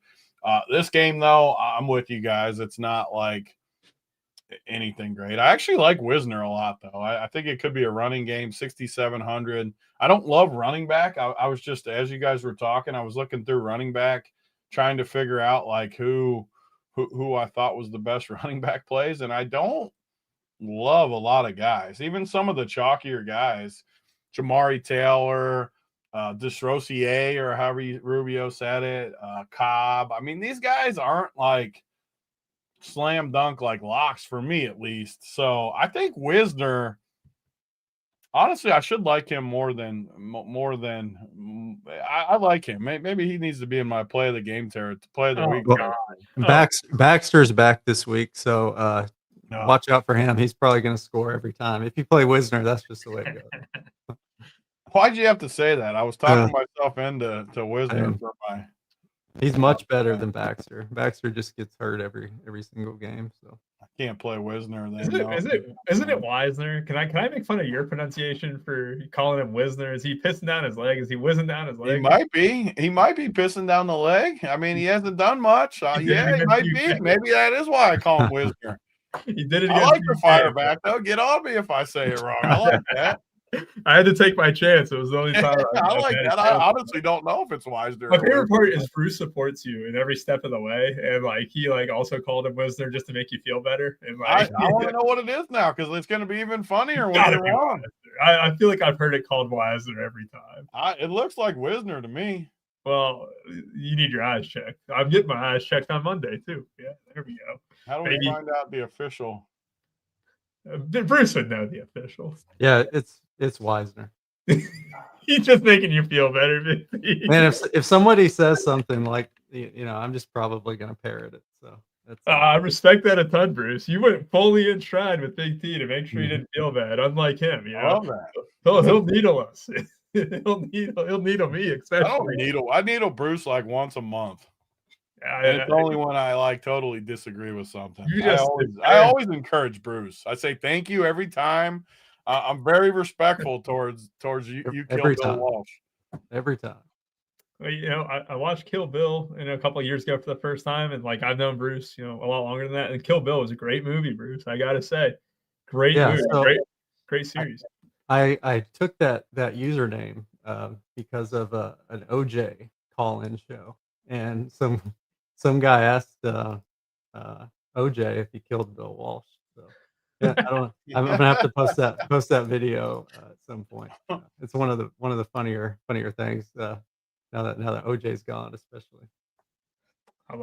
This game, though, I'm with you guys. It's not anything great. I actually like Wisner a lot, though. I think it could be a running game, 6,700. I don't love running back. I was just, as you guys were talking, I was looking through running back, trying to figure out who I thought was the best running back plays, and I don't love a lot of guys. Even some of the chalkier guys, Jamari Taylor, Desrosier, or however Rubio said it, Cobb. I mean, these guys aren't slam dunk locks for me, at least. So I think Wisner, honestly, I should like him more than I like him. Maybe he needs to be in my play of the game play of the week. Baxter's back this week, so watch out for him. He's probably going to score every time. If you play Wisner, that's just the way it goes. Why'd you have to say that? I was talking myself into Wisner for my. He's much better than Baxter. Baxter just gets hurt every single game. So I can't play Wisner. Isn't it Wisner? Can I make fun of your pronunciation for calling him Wisner? Is he pissing down his leg? Is he whizzing down his leg? He might be. He might be pissing down the leg. I mean, he hasn't done much. Yeah, he might be. Maybe that is why I call him Wisner. He did it. I like the fire back though. Get on me if I say it wrong. I like that. I had to take my chance. It was the only time. I like that. I honestly don't know if it's Wisner. My favorite part is Bruce supports you in every step of the way, and like he like also called him Wisner just to make you feel better. And like, I want to know what it is now because it's going to be even funnier when you're wrong. I feel like I've heard it called Wisner every time. It looks like Wisner to me. Well, you need your eyes checked. I'm getting my eyes checked on Monday too. Yeah, there we go. How do we find out the official? Bruce would know the official. Yeah, it's Wisner. He's just making you feel better. Man, if somebody says something like, I'm just probably going to parrot it. So I respect that a ton, Bruce. You went fully in stride with Big T to make sure you didn't feel bad. Unlike him, I love that. He'll needle us. he'll needle me, especially. I needle Bruce like once a month. And it's only when I like totally disagree with something. I always encourage Bruce. I say thank you every time. I'm very respectful towards you. You Kill Bill Walsh every time. Well, I watched Kill Bill a couple of years ago for the first time, and like I've known Bruce, a lot longer than that. And Kill Bill was a great movie, Bruce. I gotta say, great movie, so great series. I took that username because of an OJ call-in show, and some guy asked OJ if he killed Bill Walsh. So yeah, I'm gonna have to post that video at some point. It's one of the funnier things now that OJ's gone, especially. I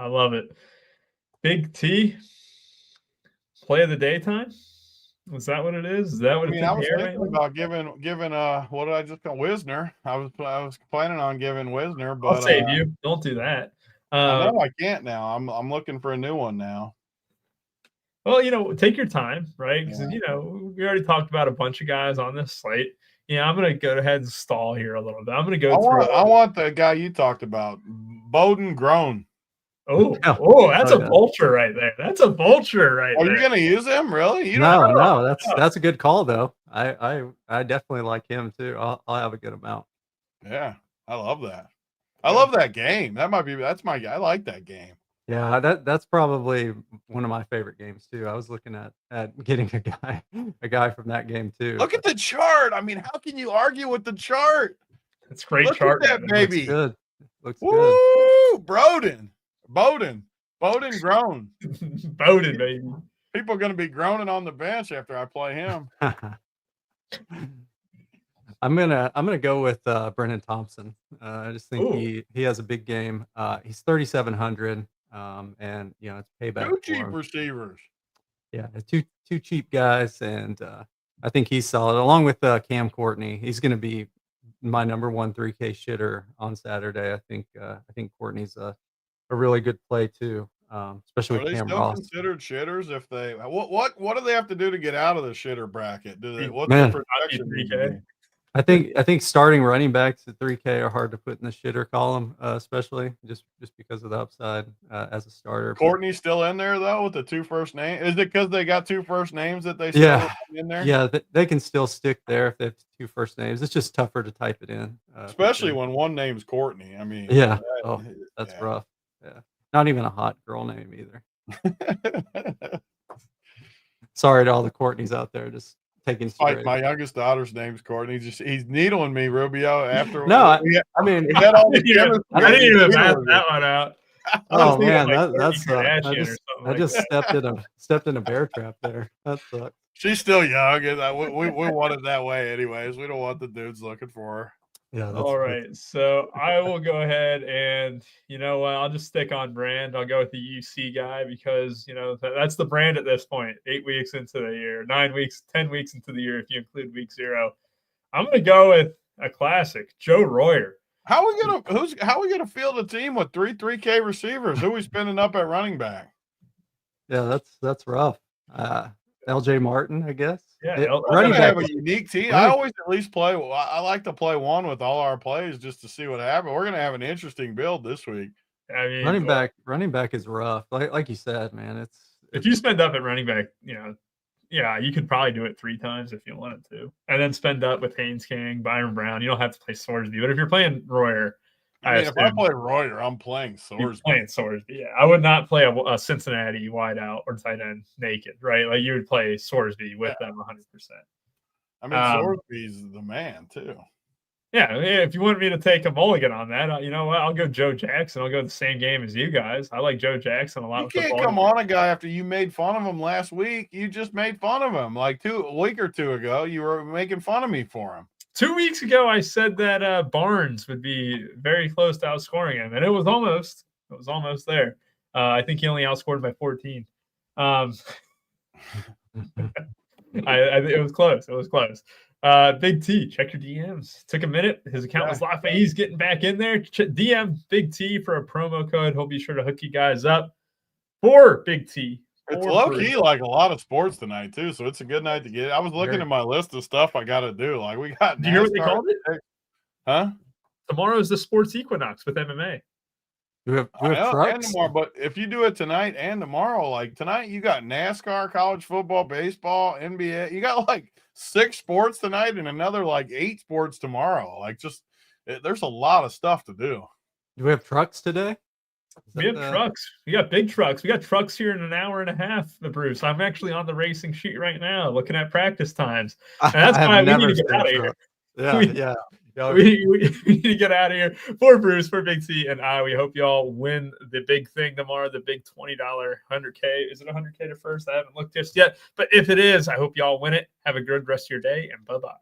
love it. Big T, play of the daytime. Is that what it is? Is that what I was thinking about giving what did I just call Wisner? I was planning on giving Wisner, but I'll save you. Don't do that. I know I can't now. I'm looking for a new one now. Well, take your time, right? Because we already talked about a bunch of guys on this slate. I'm going to go ahead and stall here a little bit. I'm going to go through. I want the guy you talked about, Bowden Grown. Oh, that's a vulture right there. That's a vulture right there. Are you going to use him? Really? No. That's a good call though. I definitely like him too. I'll have a good amount. Yeah, I love that. I love that game. That's my guy. I like that game. Yeah, that's probably one of my favorite games too. I was looking at getting a guy from that game too. Look at the chart. I mean, how can you argue with the chart? It's great chart. Look at that, baby. Looks Woo! good. Bowden grown. Bowden, baby. People are going to be groaning on the bench after I play him. I'm gonna go with Brennan Thompson. I just think he has a big game. He's 3,700, and it's payback. Two cheap receivers. Yeah, two cheap guys, and I think he's solid. Along with Cam Courtney, he's going to be my number one 3K shitter on Saturday. I think Courtney's a really good play too, especially with Cam Ross. Are they still considered shitters if they what do they have to do to get out of the shitter bracket? What's the protection? I think starting running backs at 3K are hard to put in the shitter column, especially just because of the upside as a starter. Courtney's still in there though with the two first names. Is it because they got two first names that they still in there? Yeah, they can still stick there if they have two first names. It's just tougher to type it in, especially when one name's Courtney. I mean, that's rough. Yeah, not even a hot girl name either. Sorry to all the Courtneys out there. Just taking my youngest daughter's name's Courtney. He's needling me, Rubio. After I didn't even math that one out. Oh man, I just stepped in a bear trap there. That sucks. She's still young, and we want it that way, anyways. We don't want the dudes looking for her. Yeah. All right. So I will go ahead and I'll just stick on brand. I'll go with the UC guy because that's the brand at this point. 8 weeks into the year, 9 weeks, 10 weeks into the year if you include week 0. I'm gonna go with a classic, Joe Royer. How are we gonna field a team with 3K receivers? Who are we spending up at running back? Yeah, that's rough. LJ Martin, I guess. Yeah, running back have a unique team. I always at least play. I like to play one with all our plays just to see what happens. We're gonna have an interesting build this week. I mean, running back is rough. Like you said, man, if you spend up at running back, yeah, you could probably do it 3 times if you wanted to, and then spend up with Haynes King, Byron Brown. You don't have to play Sorsby, but if you're playing Royer, if I play Royer, I'm playing Sorsby. Playing Sorsby, yeah. I would not play a Cincinnati wideout or tight end naked, right? Like you would play Sorsby with them 100%. I mean, Sorsby's the man too. Yeah, if you want me to take a mulligan on that, you know what? I'll go Joe Jackson. I'll go the same game as you guys. I like Joe Jackson a lot. You can't come on a guy after you made fun of him last week. You just made fun of him like a week or two ago. You were making fun of me for him. 2 weeks ago, I said that Barnes would be very close to outscoring him, and it was almost there. I think he only outscored by 14. It was close. It was close. Big T, check your DMs. Took a minute. His account was locked, but he's getting back in there. DM Big T for a promo code. He'll be sure to hook you guys up for Big T. It's low key like a lot of sports tonight too, so it's a good night to get. I was looking at my list of stuff I got to do. Like we got. Do you hear what they called it? Huh? Tomorrow's the sports equinox with MMA. We have trucks and tomorrow, but if you do it tonight and tomorrow, like tonight, you got NASCAR, college football, baseball, NBA. You got like 6 sports tonight and another like 8 sports tomorrow. Like there's a lot of stuff to do. Do we have trucks today? We have trucks. We got big trucks. We got trucks here in an hour and a half, Bruce. I'm actually on the racing sheet right now looking at practice times. And that's why we need to get out of here. Yeah. We need to get out of here. For Bruce, for Big T, and we hope y'all win the big thing tomorrow, the big $20 100K. Is it 100K to first? I haven't looked just yet. But if it is, I hope y'all win it. Have a good rest of your day, and bye-bye.